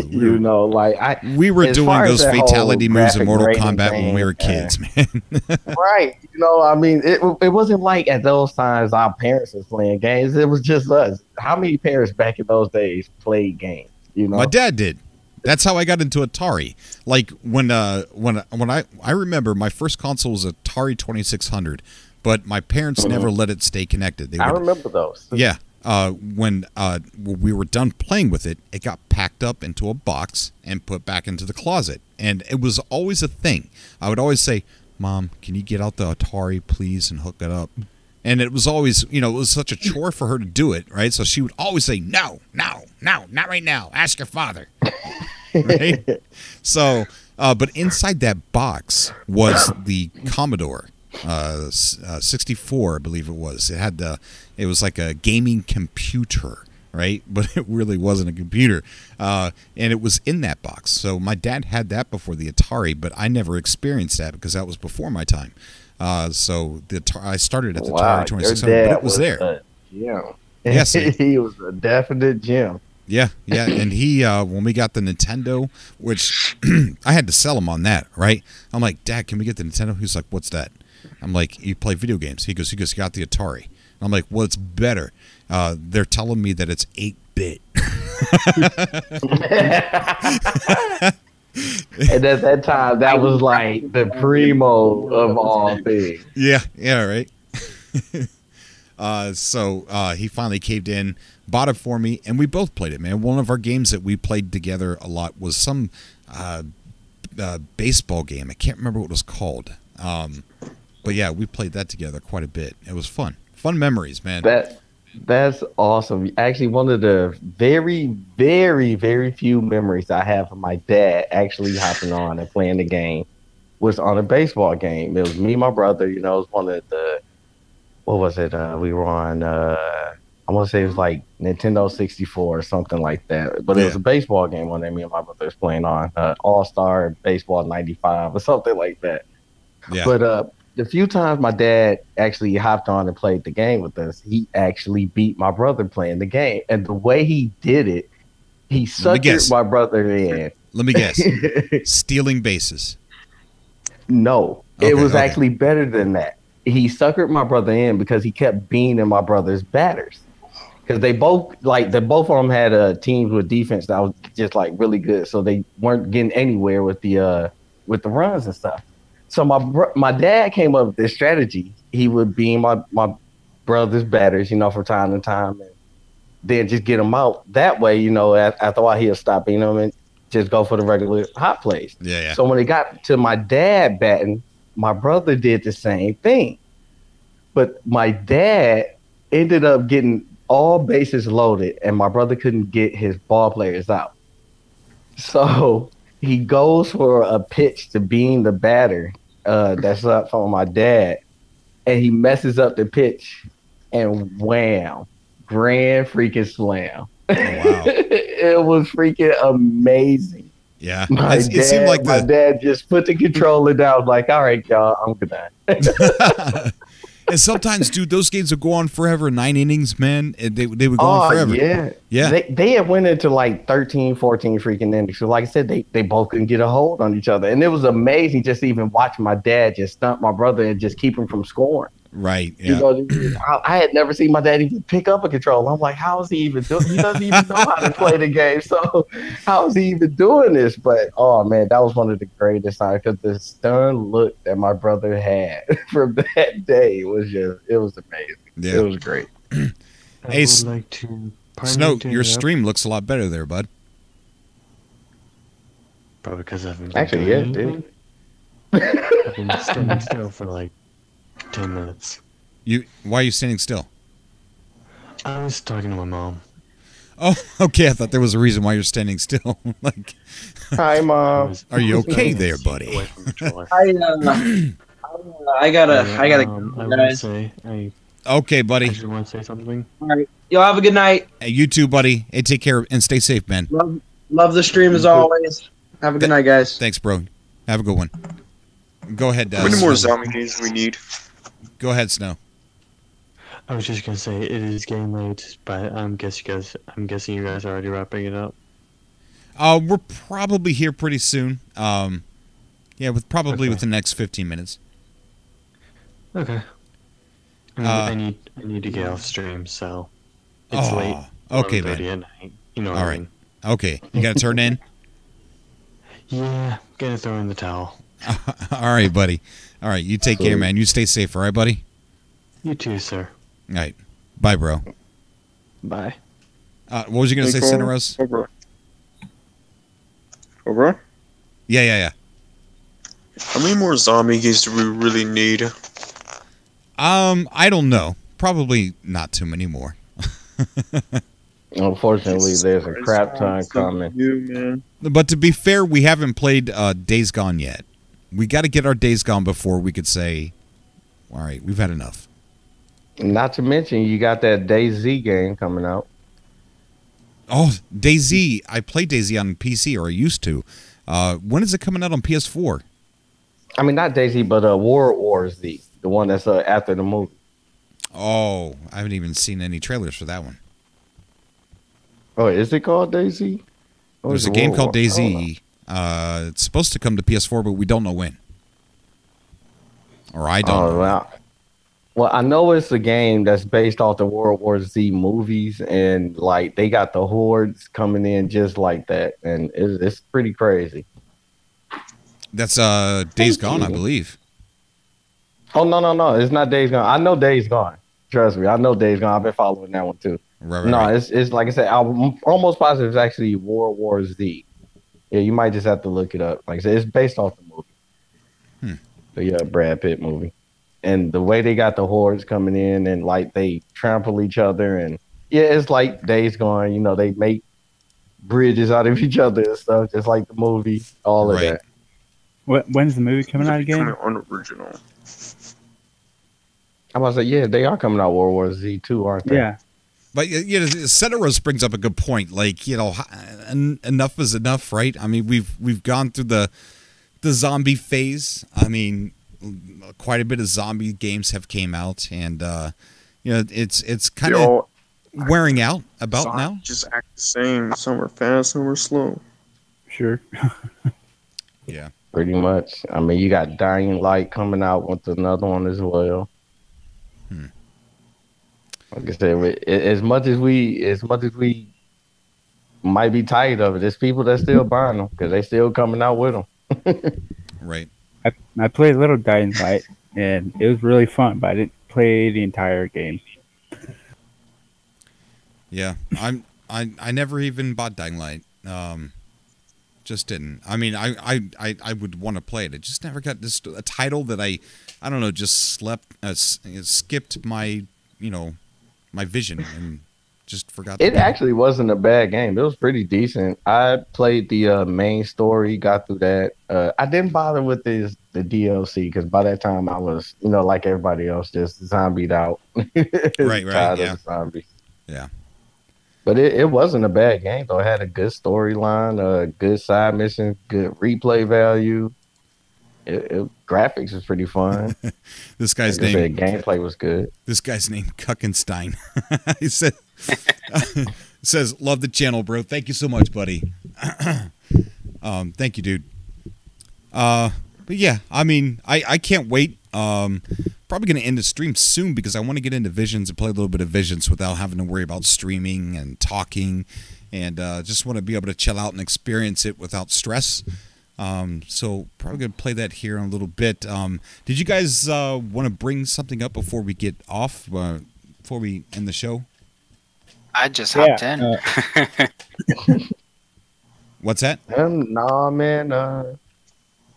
You know, like we were doing those fatality moves in Mortal Kombat when we were kids, man. Right. You know, I mean, it wasn't like at those times our parents was playing games. It was just us. How many parents back in those days played games? You know, my dad did. That's how I got into Atari. Like when I remember my first console was Atari 2600, but my parents never let it stay connected. I remember those. Yeah. When we were done playing with it, it got packed up into a box and put back into the closet. And it was always a thing. I would always say, "Mom, can you get out the Atari, please, and hook it up?" And it was always, it was such a chore for her to do it, right? So she would always say, no, not right now. Ask your father. Right? So, but inside that box was the Commodore 64, I believe it was. It was like a gaming computer, right? But it really wasn't a computer. And it was in that box. So my dad had that before the Atari, but I never experienced that because that was before my time. So I started at the Atari 2600, but it was there. Yes, he was a definite gem. Yeah, and he when we got the Nintendo, which I had to sell him on that, right? I'm like, "Dad, can we get the Nintendo?" He's like, "What's that?" I'm like, "You play video games." He goes, "You got the Atari." I'm like, "Well, it's better." They're telling me that it's 8-bit. And at that time, that was like the primo of all things. Yeah, right. So he finally caved in, bought it for me, and we both played it, man. One of our games that we played together a lot was some baseball game. I can't remember what it was called. But yeah, we played that together quite a bit. It was fun. Fun memories, man. That's awesome. Actually, one of the very, very, very few memories I have of my dad actually hopping on and playing the game was on a baseball game. It was me and my brother. It was one of the, what was it? We were on, I want to say it was like Nintendo 64 or something like that. But it was a baseball game one that me and my brother was playing on. All-Star Baseball 95 or something like that. Yeah. But the few times my dad actually hopped on and played the game with us, he actually beat my brother playing the game. And the way he did it, he suckered my brother in. Let me guess. Stealing bases. No. It was actually better than that. He suckered my brother in because he kept beating my brother's batters. Because they both of them had teams with defense that was just like really good. So they weren't getting anywhere with the runs and stuff. So my dad came up with this strategy. He would beam my brother's batters, from time to time, and then just get them out. That way, after a while, he'll stop beating them and just go for the regular hot plays. Yeah. So when it got to my dad batting, my brother did the same thing. But my dad ended up getting all bases loaded, and my brother couldn't get his ball players out. So he goes for a pitch to beam the batter that's up from my dad, and he messes up the pitch, and wham, grand freaking slam. Oh, wow. It was freaking amazing. Yeah. It seemed like my dad just put the controller down, like, "All right, y'all, I'm good." And sometimes, dude, those games would go on forever, 9 innings, man. And they would go on forever. Yeah. They had went into like 13, 14 freaking innings. So like I said, they both couldn't get a hold on each other. And it was amazing just even watching my dad just stump my brother and just keep him from scoring. Right. You Yeah. know, I had never seen my dad even pick up a controller. I'm like, how is he even doing? He doesn't even know how to play the game. So how is he even doing this? But oh man, that was one of the greatest times because the stern look that my brother had from that day was it was amazing. Yeah. It was great. Hey, I would like to Snow, your stream looks a lot better there, bud. Probably because I haven't been Actually, doing yeah, anything. I've been standing still for like 10 minutes. Why are you standing still? I was talking to my mom. Oh, okay. I thought there was a reason why you're standing still. Like, hi, Mom. Are you okay there, buddy? I gotta I will guys. say, Okay, buddy. I just want to say something. All right, y'all have a good night. Hey, you too, buddy. Hey, take care and stay safe, man. Love the stream as always. Have a good night, guys. Thanks, bro. Have a good one. Go ahead, How many more Snow. zombie games do we need? Go ahead, Snow. I was just gonna say it is getting late, but I'm guessing you guys are already wrapping it up. We're probably here pretty soon. Yeah, probably within the next 15 minutes. Okay. I need to get off stream, so it's late. Okay, 11:30 man. at night. You know what All I right. mean. Okay, you got to turn in. Yeah, gonna throw in the towel. All right, buddy. All right, you take care, man. You stay safe, all right, buddy? You too, sir. All right. Bye, bro. Bye. What was you going to say, Cineros? Over? Yeah. How many more zombie games do we really need? I don't know. Probably not too many more. Unfortunately, there's a crap ton coming. Man. But to be fair, we haven't played Days Gone yet. We got to get our Days Gone before we could say, all right, we've had enough. Not to mention, you got that DayZ game coming out. Oh, DayZ. I played DayZ on PC, or I used to. When is it coming out on PS4? I mean, not DayZ, but World War Z, the one that's after the movie. Oh, I haven't even seen any trailers for that one. Oh, is it called DayZ? There's a game called DayZ. It's supposed to come to PS4, but we don't know when. Or I don't know. Well, I know it's a game that's based off the World War Z movies, and like they got the hordes coming in just like that, and it's pretty crazy. That's Days Gone, I believe. Oh no, it's not Days Gone. I know Days Gone. Trust me, I know Days Gone. I've been following that one too. Right. It's like I said, I'm almost positive it's actually World War Z. Yeah, you might just have to look it up. Like I said, it's based off the movie. The Brad Pitt movie. And the way they got the hordes coming in and like they trample each other, and yeah, it's like Days Gone. You know, they make bridges out of each other and stuff, just like the movie. All of that. When's the movie coming out again? Unoriginal. I was like, yeah, they are coming out World War Z too, aren't they? Yeah. But you know, Ceteros brings up a good point. Like, you know, enough is enough, right? I mean, we've gone through the zombie phase. I mean, quite a bit of zombie games have came out, and you know, it's kind of wearing out about now. Just act the same. Some are fast, some are slow. Sure. Yeah. Pretty much. I mean, you got Dying Light coming out with another one as well. Like I said, as much as we might be tired of it, there's people that still buying them because they still coming out with them. Right. I played a little Dying Light, and it was really fun, but I didn't play the entire game. Yeah, I never even bought Dying Light. Just didn't. I mean, I would want to play it. It just never got a title that I don't know, just skipped my, you know, my vision and just forgot. It actually wasn't a bad game. It was pretty decent. I played the main story, got through that. I didn't bother with the DLC because by that time I was, you know, like everybody else, just zombied out. Right, yeah. Zombies. Yeah. But it wasn't a bad game though. It had a good storyline, good side mission, good replay value. Graphics was pretty fun. This guy's like name. Gameplay was good. This guy's name Kuckenstein. He said, says, "Love the channel, bro. Thank you so much, buddy." Thank you, dude. But yeah, I mean, I can't wait probably going to end the stream soon because I want to get into Visions and play a little bit of Visions without having to worry about streaming and talking, and just want to be able to chill out and experience it without stress. So probably going to play that here in a little bit. Did you guys want to bring something up before we get off, before we end the show? I just hopped in. What's that? Nah, man.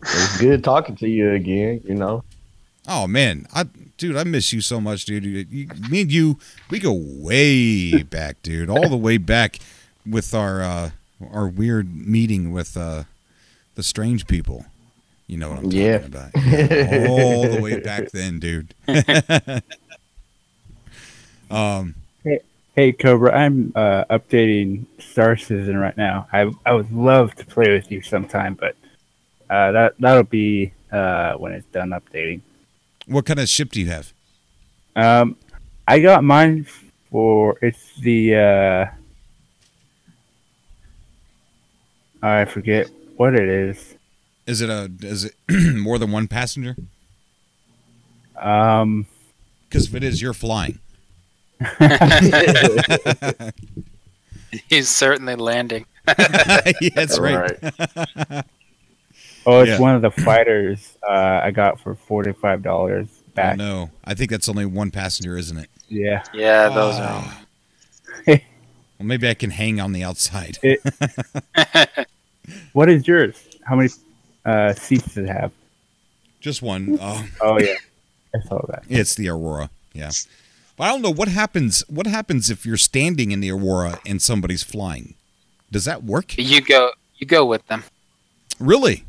It's good talking to you again, you know. Oh, man. Dude, I miss you so much, dude. Me and you, we go way back, dude. All the way back with our weird meeting with the strange people. You know what I'm talking about. Yeah, all the way back then, dude. Hey, Cobra, I'm updating Star Citizen right now. I would love to play with you sometime, but that'll be when it's done updating. What kind of ship do you have? I got mine it's the I forget what it is. Is it more than one passenger? Because if it is, you're flying. He's certainly landing. Yeah, that's right. Oh, it's one of the fighters I got for $45 back. Oh, no. I think that's only one passenger, isn't it? Yeah. Yeah, those are. Well, maybe I can hang on the outside. What is yours? How many seats does it have? Just one. Oh, yeah. I saw that. It's the Aurora. Yeah. But I don't know what happens. What happens if you're standing in the Aurora and somebody's flying? Does that work? You go with them. Really?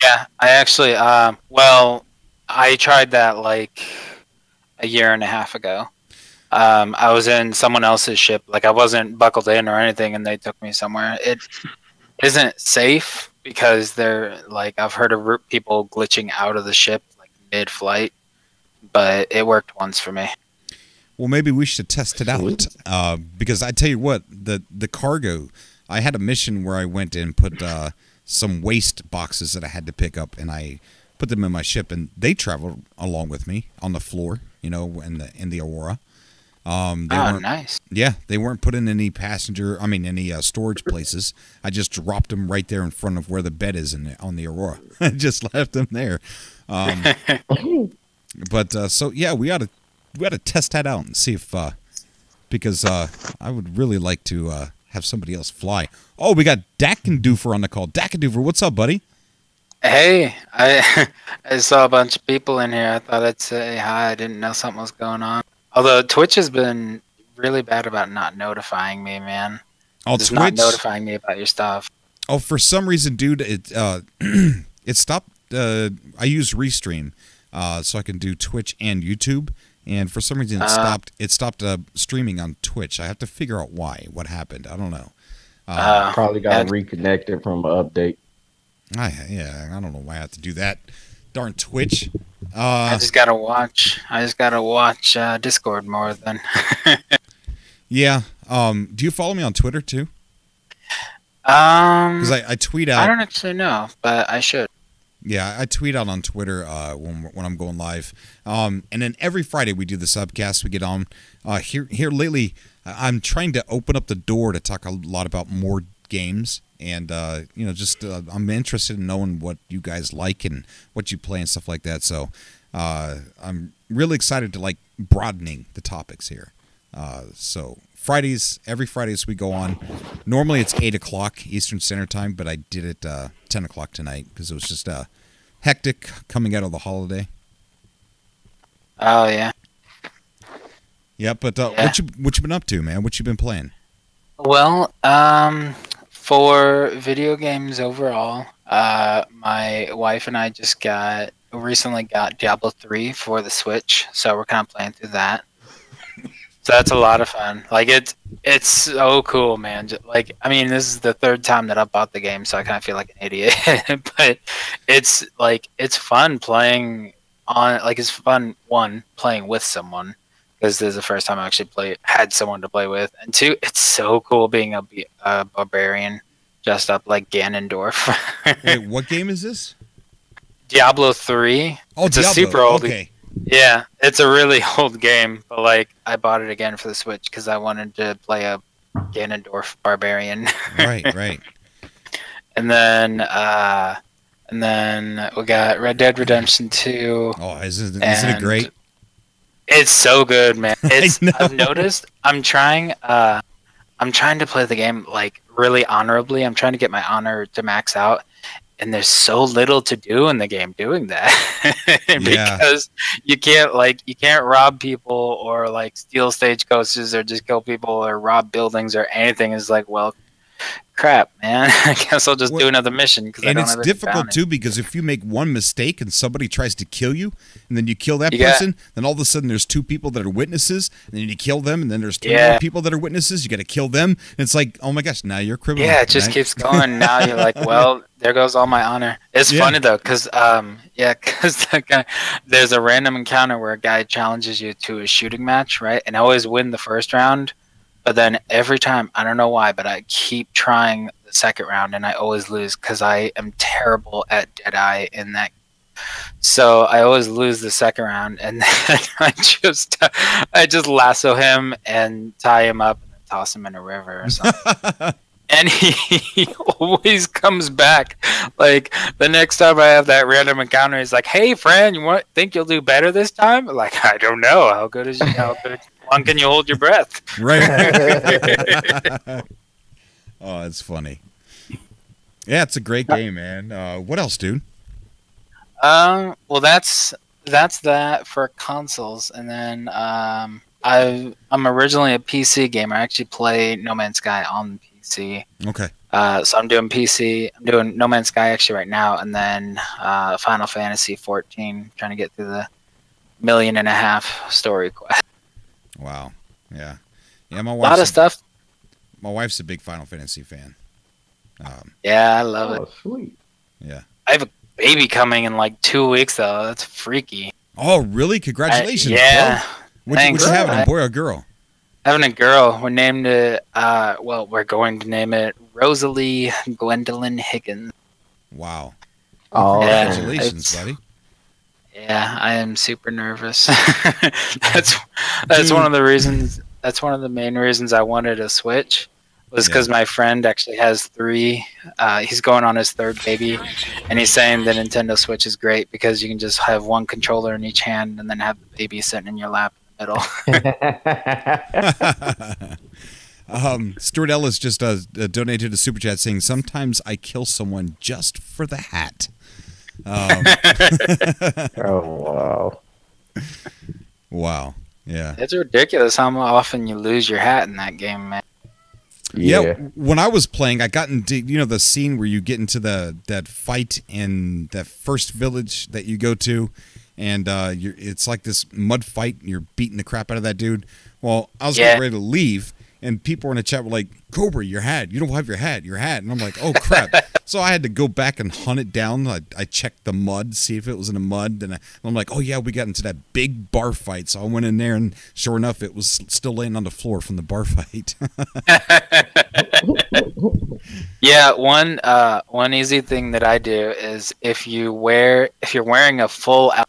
Yeah, I actually. Well, I tried that like a year and a half ago. I was in someone else's ship. Like I wasn't buckled in or anything, and they took me somewhere. It isn't safe because they're like I've heard of people glitching out of the ship like mid-flight, but it worked once for me. Well, maybe we should test it out because I tell you what, the cargo. I had a mission where I went and put some waste boxes that I had to pick up, and I put them in my ship, and they traveled along with me on the floor, you know, in the Aurora. Nice. Yeah, they weren't put in any any storage places. I just dropped them right there in front of where the bed is on the Aurora. I just left them there. But so yeah, we ought to test that out and see if because I would really like to have somebody else fly. Oh, we got Dackendoofer on the call. Dackendoofer, what's up, buddy? Hey, I saw a bunch of people in here. I thought I'd say hi. I didn't know something was going on. Although Twitch has been really bad about not notifying me, man. Oh, just Twitch? not notifying me about your stuff. Oh, for some reason, dude, it stopped. I use Restream, so I can do Twitch and YouTube. And for some reason, it stopped streaming on Twitch. I have to figure out why. What happened? I don't know. Probably got reconnected from an update. I don't know why I have to do that. Darn Twitch. I just gotta watch Discord more than. Yeah. Do you follow me on Twitter too? Because I tweet out. I don't actually know, but I should. Yeah, I tweet out on Twitter when I'm going live. And then every Friday we do the SUBCAST. We get on. Here lately, I'm trying to open up the door to talk a lot about more games. And, I'm interested in knowing what you guys like and what you play and stuff like that. So I'm really excited to, like, broadening the topics here. So every Fridays we go on. Normally it's 8 o'clock Eastern Standard Time, but I did it 10 o'clock tonight because it was just hectic coming out of the holiday. Oh, yeah. Yeah, but what you been up to, man? What you been playing? Well, for video games overall, my wife and I just recently got Diablo 3 for the Switch, so we're kind of playing through that. So that's a lot of fun. Like it's so cool, man. Like I mean, this is the third time that I bought the game, so I kind of feel like an idiot. But it's fun playing it's fun playing with someone because this is the first time I actually had someone to play with, and two, it's so cool being a barbarian dressed up like Ganondorf. Wait, what game is this? Diablo 3. Oh, it's Diablo. a super old. Okay. Yeah, it's a really old game, but like I bought it again for the Switch because I wanted to play a Ganondorf barbarian. Right. And then we got Red Dead Redemption 2. Oh, isn't it great? It's so good, man. I've noticed I'm trying to play the game like really honorably. I'm trying to get my honor to max out. And there's so little to do in the game doing that because you can't rob people or like steal stagecoaches or just kill people or rob buildings or anything. Is like, well, crap, man. I guess I'll just do another mission. And it's difficult too because if you make one mistake and somebody tries to kill you, and then you kill that person, then all of a sudden there's two people that are witnesses, and then you kill them, and then there's three more people that are witnesses. You got to kill them. And it's like, oh my gosh, now you're a criminal. Yeah, it just keeps going. Now you're like, well, there goes all my honor. It's funny though, because there's a random encounter where a guy challenges you to a shooting match, right? And I always win the first round. But then every time, I don't know why, but I keep trying the second round and I always lose because I am terrible at Deadeye in that. So I always lose the second round, and then I just lasso him and tie him up and then toss him in a river or something. And he always comes back. Like the next time I have that random encounter, he's like, "Hey, friend, think you'll do better this time?" I'm like, I don't know. How long can you hold your breath? Right. Oh, it's funny. Yeah, it's a great game, man. What else, dude? Well, that's that for consoles, and then I'm originally a PC gamer. I actually play No Man's Sky on PC. Okay. So I'm doing PC. I'm doing No Man's Sky actually right now, and then Final Fantasy 14, trying to get through the 1.5 million story quest. Wow. Yeah. My wife's a lot of stuff. My wife's a big Final Fantasy fan. Yeah, I love it. Sweet. Yeah. I have a baby coming in like 2 weeks though. That's freaky. Oh, really? Congratulations. Yeah. Bro. What you having, a boy or a girl? Having a girl. We named it, we're going to name it Rosalie Gwendolyn Higgins. Wow. Oh, congratulations, buddy. Yeah, I am super nervous. That's one of the reasons. That's one of the main reasons I wanted a Switch. Was because my friend actually has 3. He's going on his 3rd baby, and he's saying the Nintendo Switch is great because you can just have one controller in each hand and then have the baby sitting in your lap in the middle. Stuart Ellis just donated a super chat saying, "Sometimes I kill someone just for the hat." Oh wow! Wow, yeah, it's ridiculous how often you lose your hat in that game, man. Yeah, when I was playing, I got into the scene where you get into that fight in that first village that you go to, and it's like this mud fight. And you're beating the crap out of that dude. Well, I was getting ready to leave, and people in the chat were like, "Cobra, your hat! You don't have your hat! Your hat!" And I'm like, "Oh crap!" So I had to go back and hunt it down. I checked the mud, see if it was in the mud. And I'm like, "Oh yeah, we got into that big bar fight." So I went in there, and sure enough, it was still laying on the floor from the bar fight. Yeah, one easy thing that I do is if you're wearing a full outfit,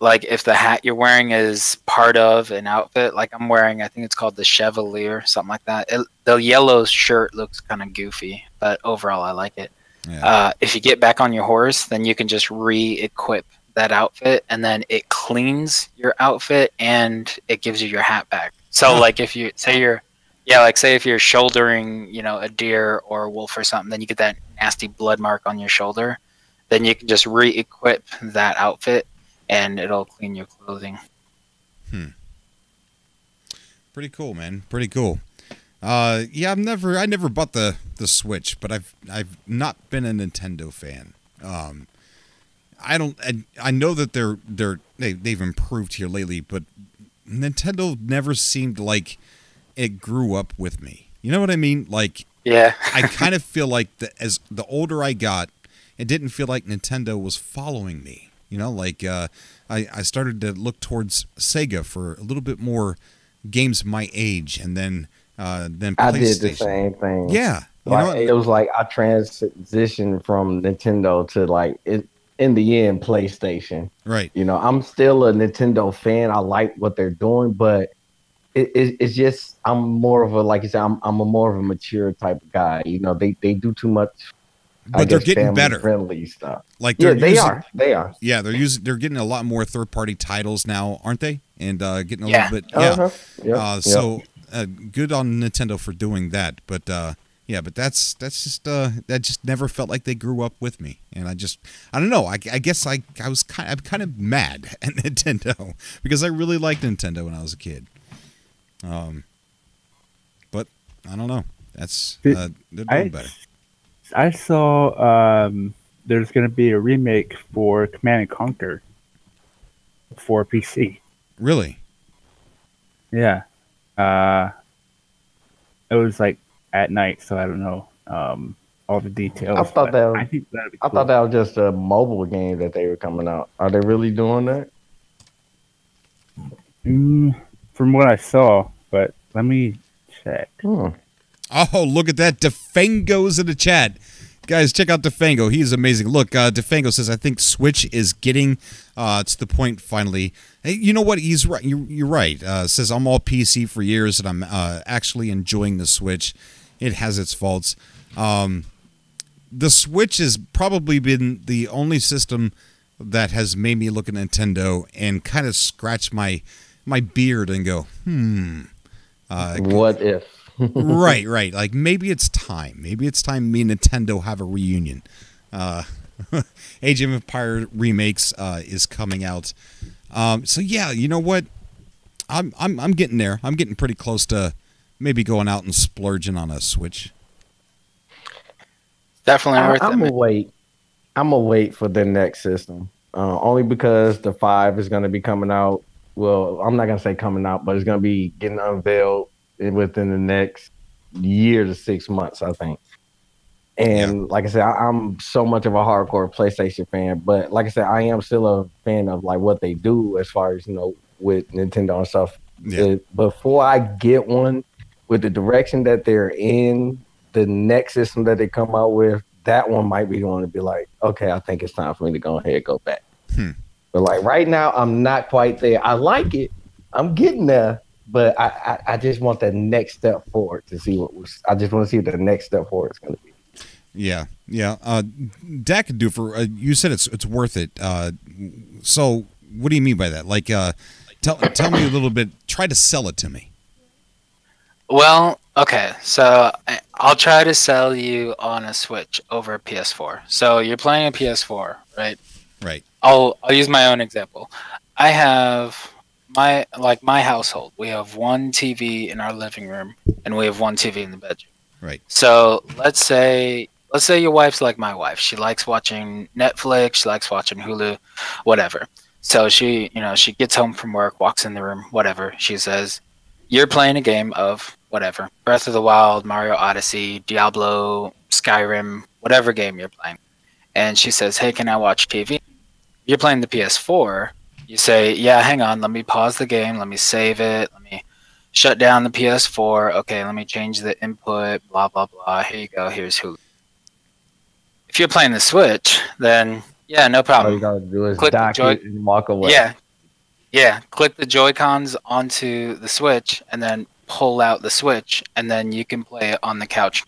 like if the hat you're wearing is part of an outfit, like I'm wearing, I think it's called the Chevalier, something like that. The yellow shirt looks kind of goofy, but overall I like it. Yeah. If you get back on your horse, then you can just re-equip that outfit, and then it cleans your outfit and it gives you your hat back. So like if you say if you're shouldering, a deer or a wolf or something, then you get that nasty blood mark on your shoulder, then you can just re-equip that outfit and it'll clean your clothing. Pretty cool, man. Pretty cool. I never bought the Switch, but I've not been a Nintendo fan. I know that they've improved here lately, but Nintendo never seemed like it grew up with me. You know what I mean? Like, yeah. I kind of feel like as the older I got, it didn't feel like Nintendo was following me. I started to look towards Sega for a little bit more games my age, and then PlayStation. I did the same thing. Yeah. It was like I transitioned from Nintendo to like it in the end, PlayStation. Right. You know, I'm still a Nintendo fan. I like what they're doing, but it's just I'm more of a, like you said, I'm a more of a mature type of guy. You know, they do too much. But they're getting better. Friendly stuff. Like they are. Yeah, they're getting a lot more third-party titles now, aren't they? And getting a little bit. Yeah. So good on Nintendo for doing that. But but that's just that just never felt like they grew up with me. And I don't know. I guess I'm kind of mad at Nintendo because I really liked Nintendo when I was a kid. But I don't know. That's they're doing better. I saw there's going to be a remake for Command & Conquer for PC. Really? Yeah. It was like at night, so I don't know all the details. I thought that was just a mobile game that they were coming out. Are they really doing that? From what I saw, but let me check. Oh, look at that. Defango's in the chat. Guys, check out Defango. He's amazing. Look, Defango says, I think Switch is getting to the point finally. Hey, you know what? He's right. You're right. Says, I'm all PC for years, and I'm actually enjoying the Switch. It has its faults. The Switch has probably been the only system that has made me look at Nintendo and kind of scratch my beard and go, what if? right. Like maybe it's time. Maybe it's time me and Nintendo have a reunion. Age of Empire remakes is coming out. So yeah, you know what? I'm getting there. I'm getting pretty close to maybe going out and splurging on a Switch. Definitely worth it. I'm gonna wait for the next system. Only because the 5 is gonna be coming out. Well, I'm not gonna say coming out, but it's gonna be getting unveiled within the next year to 6 months, I think. And like I said, I'm so much of a hardcore PlayStation fan, but like I said, I am still a fan of like what they do as far as, you know, with Nintendo and stuff. Yeah. Before I get one, with the direction that they're in, the next system that they come out with, that one might be going to be like, okay, I think it's time for me to go ahead and go back. But like right now, I'm not quite there. I like it. I'm getting there. But I just want the next step forward to see I just want to see what the next step forward is going to be. Yeah. Dak and Doofer, you said it's worth it. So what do you mean by that? Like, tell me a little bit. Try to sell it to me. Well, okay. So I'll try to sell you on a Switch over a PS4. So you're playing a PS4, right? Right. I'll use my own example. I have my household. We have one TV in our living room, and we have one TV in the bedroom. Right. So let's say your wife's like my wife. She likes watching Netflix. She likes watching Hulu, whatever. So she gets home from work, walks in the room, whatever. She says, "You're playing a game of whatever, Breath of the Wild, Mario Odyssey, Diablo, Skyrim, whatever game you're playing." And she says, "Hey, can I watch TV?" You're playing the PS4. You say, "Yeah, hang on. Let me pause the game. Let me save it. Let me shut down the PS4. Okay, let me change the input, blah, blah, blah. Here you go. Here's Hulu." If you're playing the Switch, then, yeah, no problem. All you got to do is dock it and walk away. Yeah. Click the Joy-Cons onto the Switch and then pull out the Switch, and then you can play it on the couch.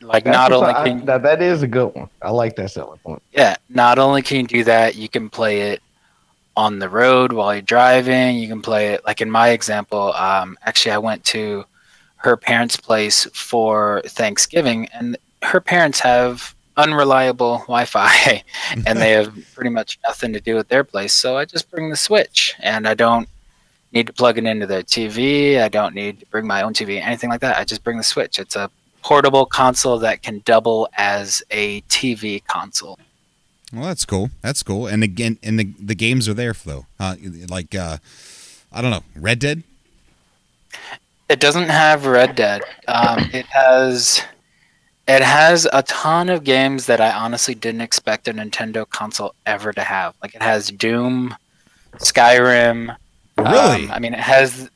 Like, that is a good one. I like that selling point. Yeah, not only can you do that, you can play it on the road while you're driving. You can play it, like in my example, actually I went to her parents' place for Thanksgiving, and her parents have unreliable Wi-Fi and they have pretty much nothing to do with their place. So I just bring the Switch, and I don't need to plug it into their TV. I don't need to bring my own TV, anything like that. I just bring the Switch. It's a portable console that can double as a TV console. Well, that's cool. That's cool. And again, the games are there though. I don't know, Red Dead. It doesn't have Red Dead. It has a ton of games that I honestly didn't expect a Nintendo console ever to have. Like, it has Doom, Skyrim. Really? I mean, it has,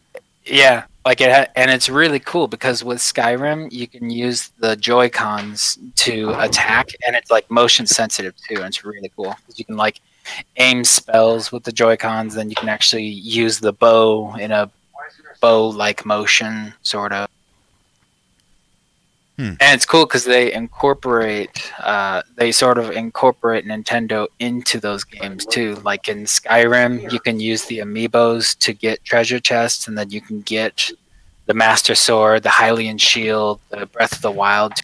yeah. and it's really cool because with Skyrim you can use the Joy-Cons to attack, and it's like motion sensitive too, and it's really cool because you can like aim spells with the Joy-Cons, then you can actually use the bow in a bow-like motion, sort of. And it's cool because they sort of incorporate Nintendo into those games too. Like in Skyrim, you can use the amiibos to get treasure chests, and then you can get the Master Sword, the Hylian Shield, the Breath of the Wild.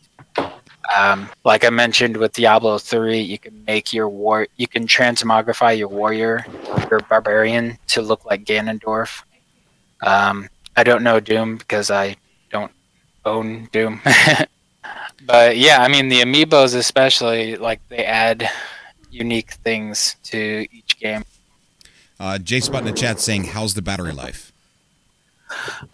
Like I mentioned with Diablo 3, you can make you can transmogrify your warrior, your barbarian, to look like Ganondorf. I don't know Doom because I don't own Doom. But yeah, I mean the amiibos especially, like they add unique things to each game. J-Spot in the chat saying, how's the battery life?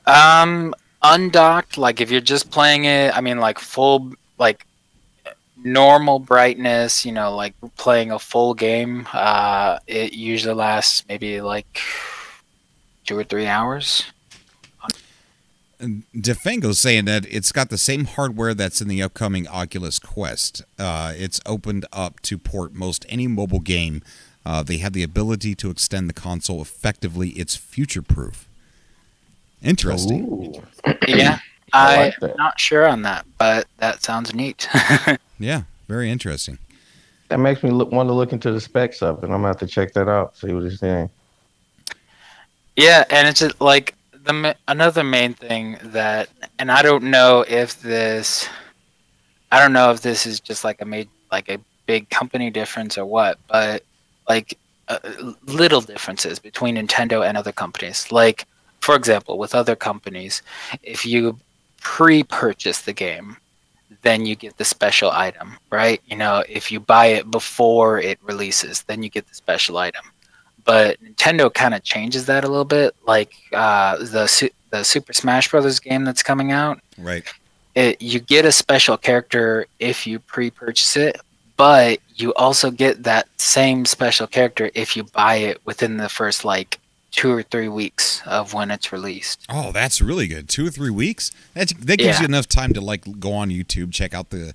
Undocked, like if you're just playing it, I mean like full, like normal brightness, you know, like playing a full game, it usually lasts maybe like 2 or 3 hours. Defango's saying that it's got the same hardware that's in the upcoming Oculus Quest. It's opened up to port most any mobile game. They have the ability to extend the console effectively. It's future-proof. Interesting. Ooh. Yeah, I'm not sure on that, but that sounds neat. Yeah, very interesting. That makes me want to look into the specs of it. I'm going to have to check that out, see what it's saying. Yeah, and it's just like another main thing that, and I don't know if this is just like a big company difference or what, but like little differences between Nintendo and other companies. Like, for example, with other companies, if you pre-purchase the game, then you get the special item, right? You know, if you buy it before it releases, then you get the special item. But Nintendo kind of changes that a little bit, like the Super Smash Brothers game that's coming out. Right. You get a special character if you pre-purchase it, but you also get that same special character if you buy it within the first like 2 or 3 weeks of when it's released. Oh, that's really good. 2 or 3 weeks? That gives you enough time to like go on YouTube, check out the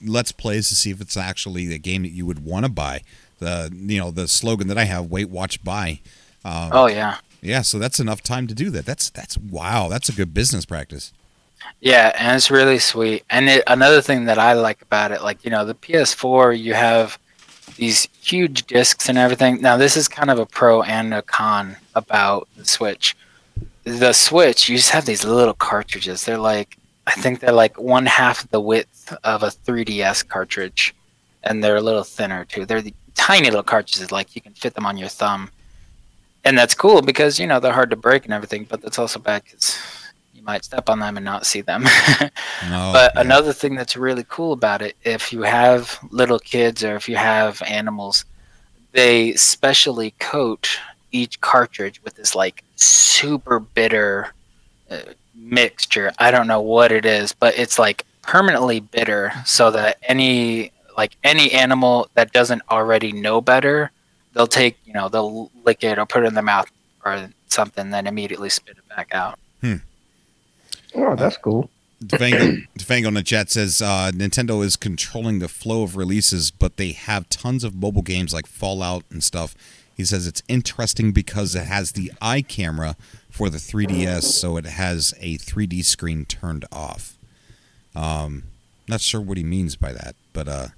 Let's Plays to see if it's actually the game that you would want to buy. The slogan that I have, wait, watch, buy. Oh yeah. Yeah, so that's enough time to do that. That's wow, that's a good business practice. Yeah, and it's really sweet. And another thing that I like about it, like, you know, the PS4, you have these huge discs and everything. Now, this is kind of a pro and a con about the Switch. The Switch, you just have these little cartridges. I think they're like 1/2 the width of a 3DS cartridge, and they're a little thinner too. They're the tiny little cartridges, like you can fit them on your thumb. And that's cool because, you know, they're hard to break and everything, but that's also bad because you might step on them and not see them. Another thing that's really cool about it, if you have little kids or if you have animals, they specially coat each cartridge with this like super bitter mixture. I don't know what it is, but it's like permanently bitter so that any animal that doesn't already know better, they'll lick it or put it in their mouth or something, then immediately spit it back out. Oh, that's cool. Defango in the chat says Nintendo is controlling the flow of releases, but they have tons of mobile games like Fallout and stuff. He says it's interesting because it has the eye camera for the 3DS, so it has a 3D screen turned off. Not sure what he means by that, but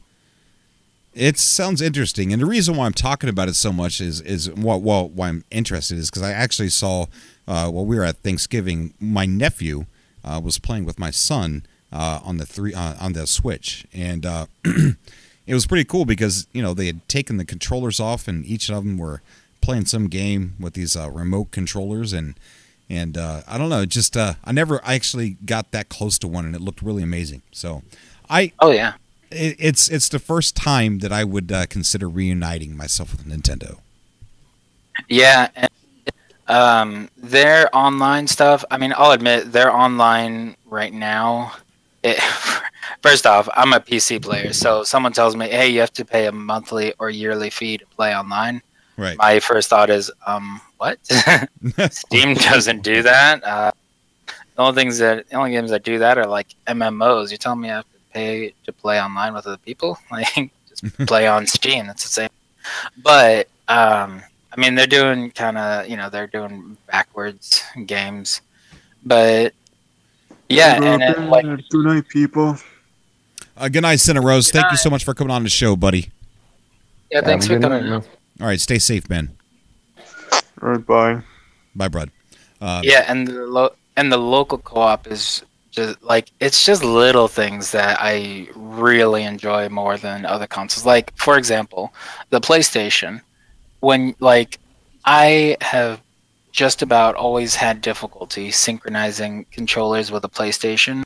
it sounds interesting. And the reason why I'm talking about it so much is why I'm interested is because I actually saw while we were at Thanksgiving, my nephew was playing with my son on the Switch, and it was pretty cool because they had taken the controllers off, and each of them were playing some game with these remote controllers, and I don't know, just I never actually got that close to one, and it looked really amazing. So it's the first time that I would consider reuniting myself with Nintendo. Yeah. Their online stuff, I mean, I'll admit, their online right now, first off, I'm a PC player, so someone tells me, hey, you have to pay a monthly or yearly fee to play online. Right. My first thought is, what? Steam doesn't do that. the only games that do that are like MMOs. You're telling me I have to pay to play online with other people? Like, just play on Steam. That's the same. But I mean, they're doing kind of, they're doing backwards games. But yeah, and good night, people. Good night, Cinnamon Rose. Thank you so much for coming on the show, buddy. Yeah, thanks for coming. All right, stay safe, man. All right, bye. Bye, bud. Yeah, and the local co-op is just like, it's just little things that I really enjoy more than other consoles. Like, for example, the PlayStation. When I have just about always had difficulty synchronizing controllers with a PlayStation.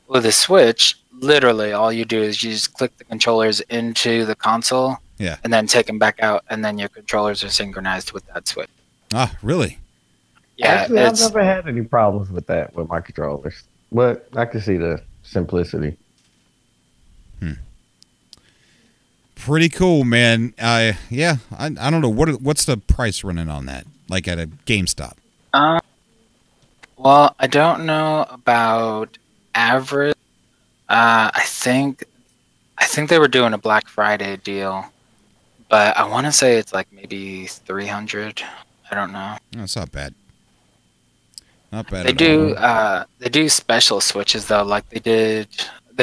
With a Switch, literally all you do is you just click the controllers into the console, and then take them back out, and then your controllers are synchronized with that Switch. Ah, really? Yeah, actually, I've never had any problems with that with my controllers, but I can see the simplicity. Pretty cool, man. Yeah, I don't know what's the price running on that, like at a GameStop. Well, I don't know about average. I think they were doing a Black Friday deal, but I want to say it's like maybe $300. I don't know. That's not bad. Not bad. They do special switches though, like they're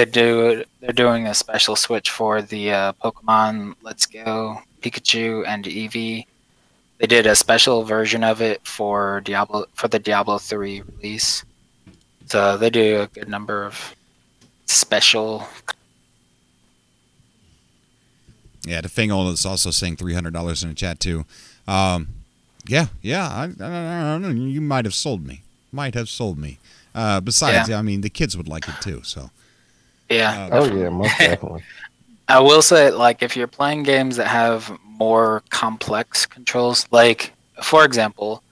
doing a special switch for the Pokemon Let's Go, Pikachu, and Eevee. They did a special version of it for the Diablo 3 release. So they do a good number of special. Yeah, DeFingle is also saying $300 in the chat too. Yeah. I don't know. You might have sold me. Besides, I mean, the kids would like it too. So. Yeah. Most definitely. I will say, like, if you're playing games that have more complex controls, like, for example,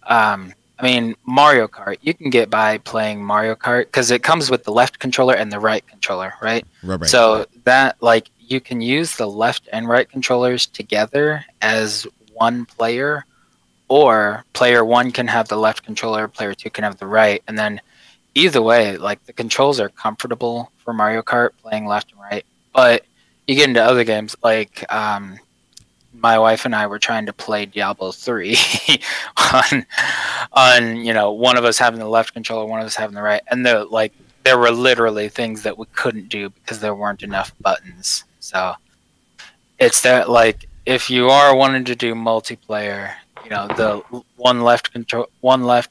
I mean, Mario Kart, you can get by playing Mario Kart because it comes with the left controller and the right controller, right? Right. So that, like, you can use the left and right controllers together as one player, or player one can have the left controller, player two can have the right, and then either way, like, the controls are comfortable for Mario Kart playing left and right. But you get into other games, like my wife and I were trying to play Diablo 3 on one of us having the left controller, one of us having the right, and there were literally things that we couldn't do because there weren't enough buttons. So it's that, like, if you are wanting to do multiplayer, the one left,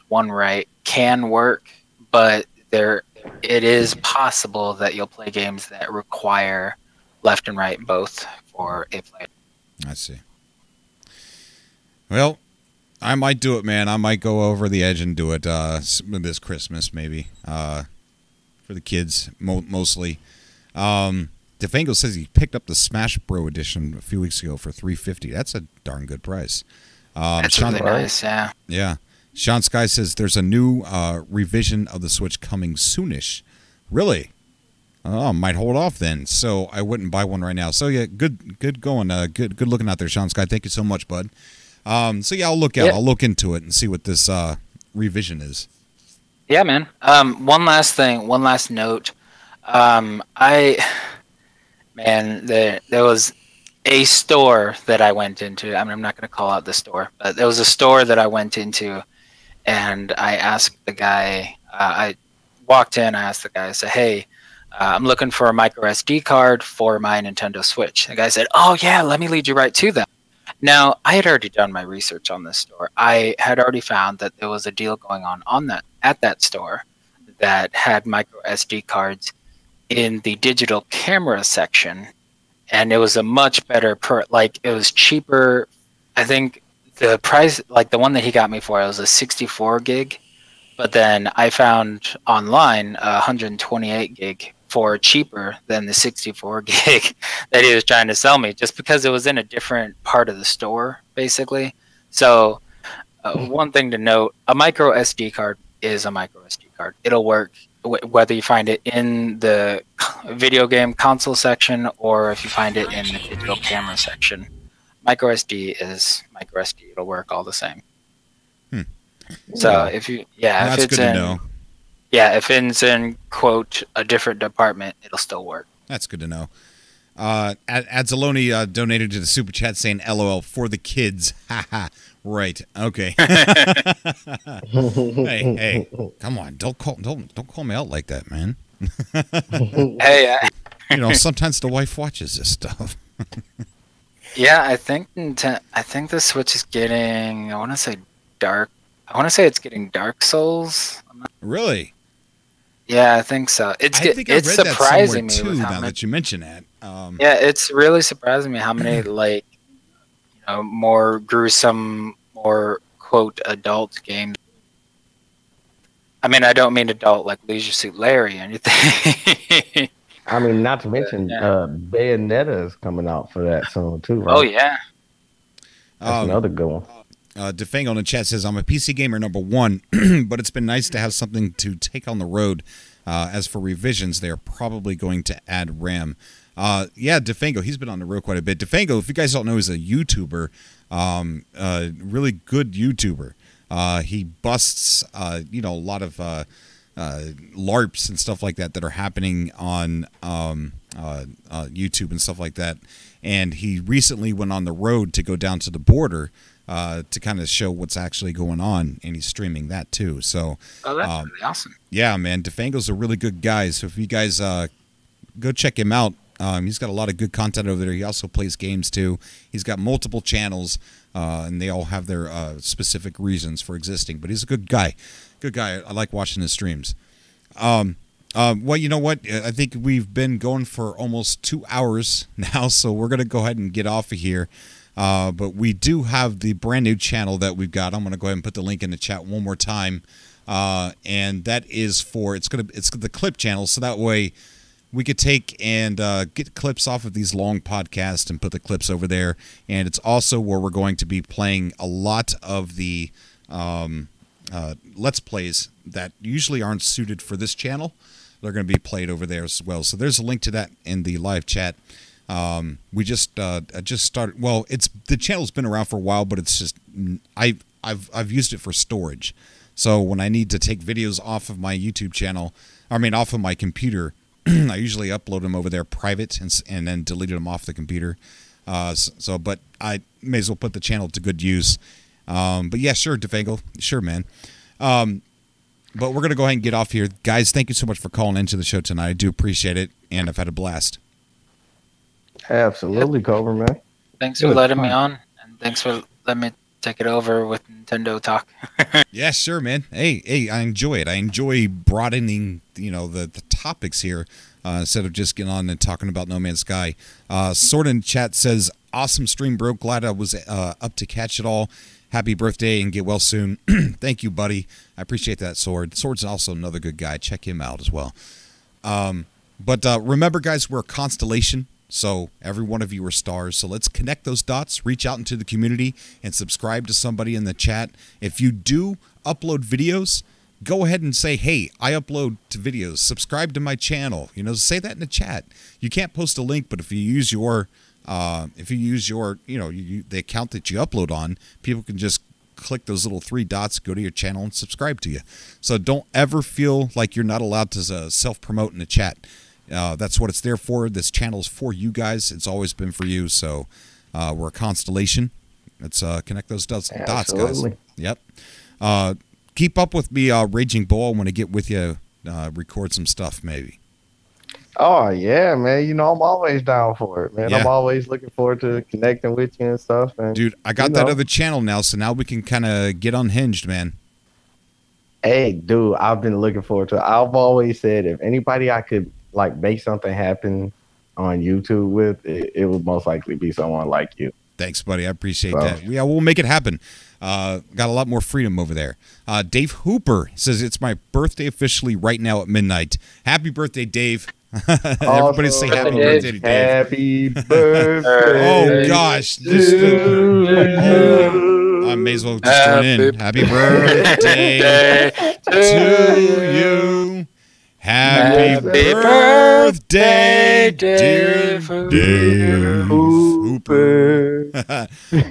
one right can work, but it is possible that you'll play games that require left and right both for a player. I see. Well, I might do it, man. I might go over the edge and do it this Christmas, maybe, for the kids, mostly. DeFango says he picked up the Smash Bro edition a few weeks ago for $350. That's a darn good price. That's really nice, yeah. Yeah. Sean Sky says there's a new revision of the Switch coming soonish. Really? Oh, might hold off then. So I wouldn't buy one right now. So yeah, good going. Good looking out there, Sean Sky. Thank you so much, bud. So yeah, I'll look out. Yeah. I'll look into it and see what this revision is. Yeah, man. One last thing. One last note. There was a store that I went into. I mean, I'm not going to call out the store, but there was a store that I went into, and I asked the guy. I walked in. I asked the guy. I said, "Hey, I'm looking for a micro SD card for my Nintendo Switch." The guy said, "Oh yeah, let me lead you right to that." Now, I had already done my research on this store. I had already found that there was a deal going on at that store that had micro SD cards in the digital camera section, and it was a much better it was cheaper. I think the price, like the one that he got me for, it was a 64 gig, but then I found online 128 gig for cheaper than the 64 gig that he was trying to sell me, just because it was in a different part of the store, basically. So one thing to note, a micro SD card is a micro SD card. It'll work whether you find it in the video game console section or if you find it in the digital camera section. Micro SD is micro SD. It'll work all the same. So if you, that's if it's good to know. Yeah, if it's in quote a different department, it'll still work. That's good to know. Adzaloni donated to the super chat saying "LOL for the kids." Haha. Right. Okay. hey, come on! Don't call me out like that, man. Hey, you know, sometimes the wife watches this stuff. Yeah, I think the Switch is getting. I want to say it's getting Dark Souls. Really? Yeah, I think so. It's surprising me too, now that you mention that. Yeah, it's really surprising me how many more gruesome, more quote adult games. I mean, I don't mean adult like Leisure Suit Larry or anything. I mean, not to mention Bayonetta is coming out for that soon too, right? Oh yeah, that's another good one. Defango in the chat says, I'm a PC gamer #1, but it's been nice to have something to take on the road. As for revisions, they are probably going to add RAM. Yeah, Defango, he's been on the road quite a bit. Defango, if you guys don't know, is a YouTuber, really good YouTuber. He busts, a lot of LARPs and stuff like that are happening on YouTube and stuff like that. And he recently went on the road to go down to the border to kind of show what's actually going on, and he's streaming that too. So, that's really awesome. Yeah, man, Defango's a really good guy. So if you guys go check him out, he's got a lot of good content over there. He also plays games too. He's got multiple channels, and they all have their specific reasons for existing. But he's a good guy. Good guy. I like watching his streams. Well, you know what? I think we've been going for almost 2 hours now, so we're going to go ahead and get off of here. But we do have the brand new channel that we've got. I'm going to go ahead and put the link in the chat one more time. And that is it's the clip channel. So that way we could take and get clips off of these long podcasts and put the clips over there. And it's also where we're going to be playing a lot of the Let's Plays that usually aren't suited for this channel. They're going to be played over there as well. So there's a link to that in the live chat. We just started. Well, the channel's been around for a while, but it's just I've used it for storage. So when I need to take videos off of my YouTube channel, off of my computer, I usually upload them over there private and then delete them off the computer. But I may as well put the channel to good use. But yeah, sure, Defango, sure, man. But we're gonna go ahead and get off here, guys. Thank you so much for calling into the show tonight. I do appreciate it, and I've had a blast. Absolutely, Cobra, man. Thanks for letting me on, and thanks for letting me take it over with Nintendo talk. Yeah, sure, man. Hey, I enjoy it. I enjoy broadening, the topics here instead of just getting on and talking about No Man's Sky. Sword in chat says, awesome stream, bro. Glad I was up to catch it all. Happy birthday and get well soon. Thank you, buddy. I appreciate that, Sword. Sword's also another good guy. Check him out as well. But remember, guys, we're a constellation. So every one of you are stars. So let's connect those dots, reach out into the community, and subscribe to somebody in the chat. If you do upload videos, go ahead and say, hey, I upload to videos. Subscribe to my channel. Say that in the chat. You can't post a link, but if you use your the account that you upload on, people can just click those little 3 dots, go to your channel, and subscribe to you. So don't ever feel like you're not allowed to self-promote in the chat. That's what it's there for. This channel is for you guys. It's always been for you. So we're a constellation. Let's connect those dots, guys. Yep. Keep up with me, Raging Bull. I want to get with you, record some stuff maybe. Oh, yeah, man. I'm always down for it, man. Yeah. I'm always looking forward to connecting with you and stuff. And, dude, I got that other channel now, so now we can kind of get unhinged, man. Hey, dude, I've been looking forward to it. I've always said if anybody I could make something happen on YouTube with, it would most likely be someone like you. Thanks, buddy. I appreciate that. Yeah, we'll make it happen. Got a lot more freedom over there. Dave Hooper says it's my birthday officially right now at midnight. Happy birthday, Dave. Everybody say happy birthday to Dave. Happy birthday. Oh, gosh. I may as well just join in. Happy birthday to you. Happy birthday, dear Dave Hooper.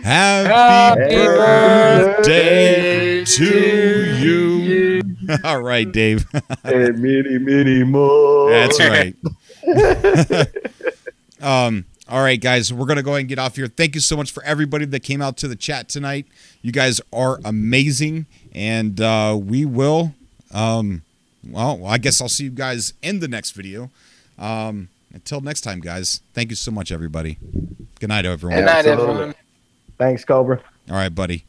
Happy birthday to you. All right, Dave. And many more. That's right. All right, guys, we're going to go ahead and get off here. Thank you so much for everybody that came out to the chat tonight. You guys are amazing. And we will, well, I guess I'll see you guys in the next video. Until next time, guys, thank you so much, everybody. Good night, everyone. Good night, everyone. Thanks, Cobra. All right, buddy.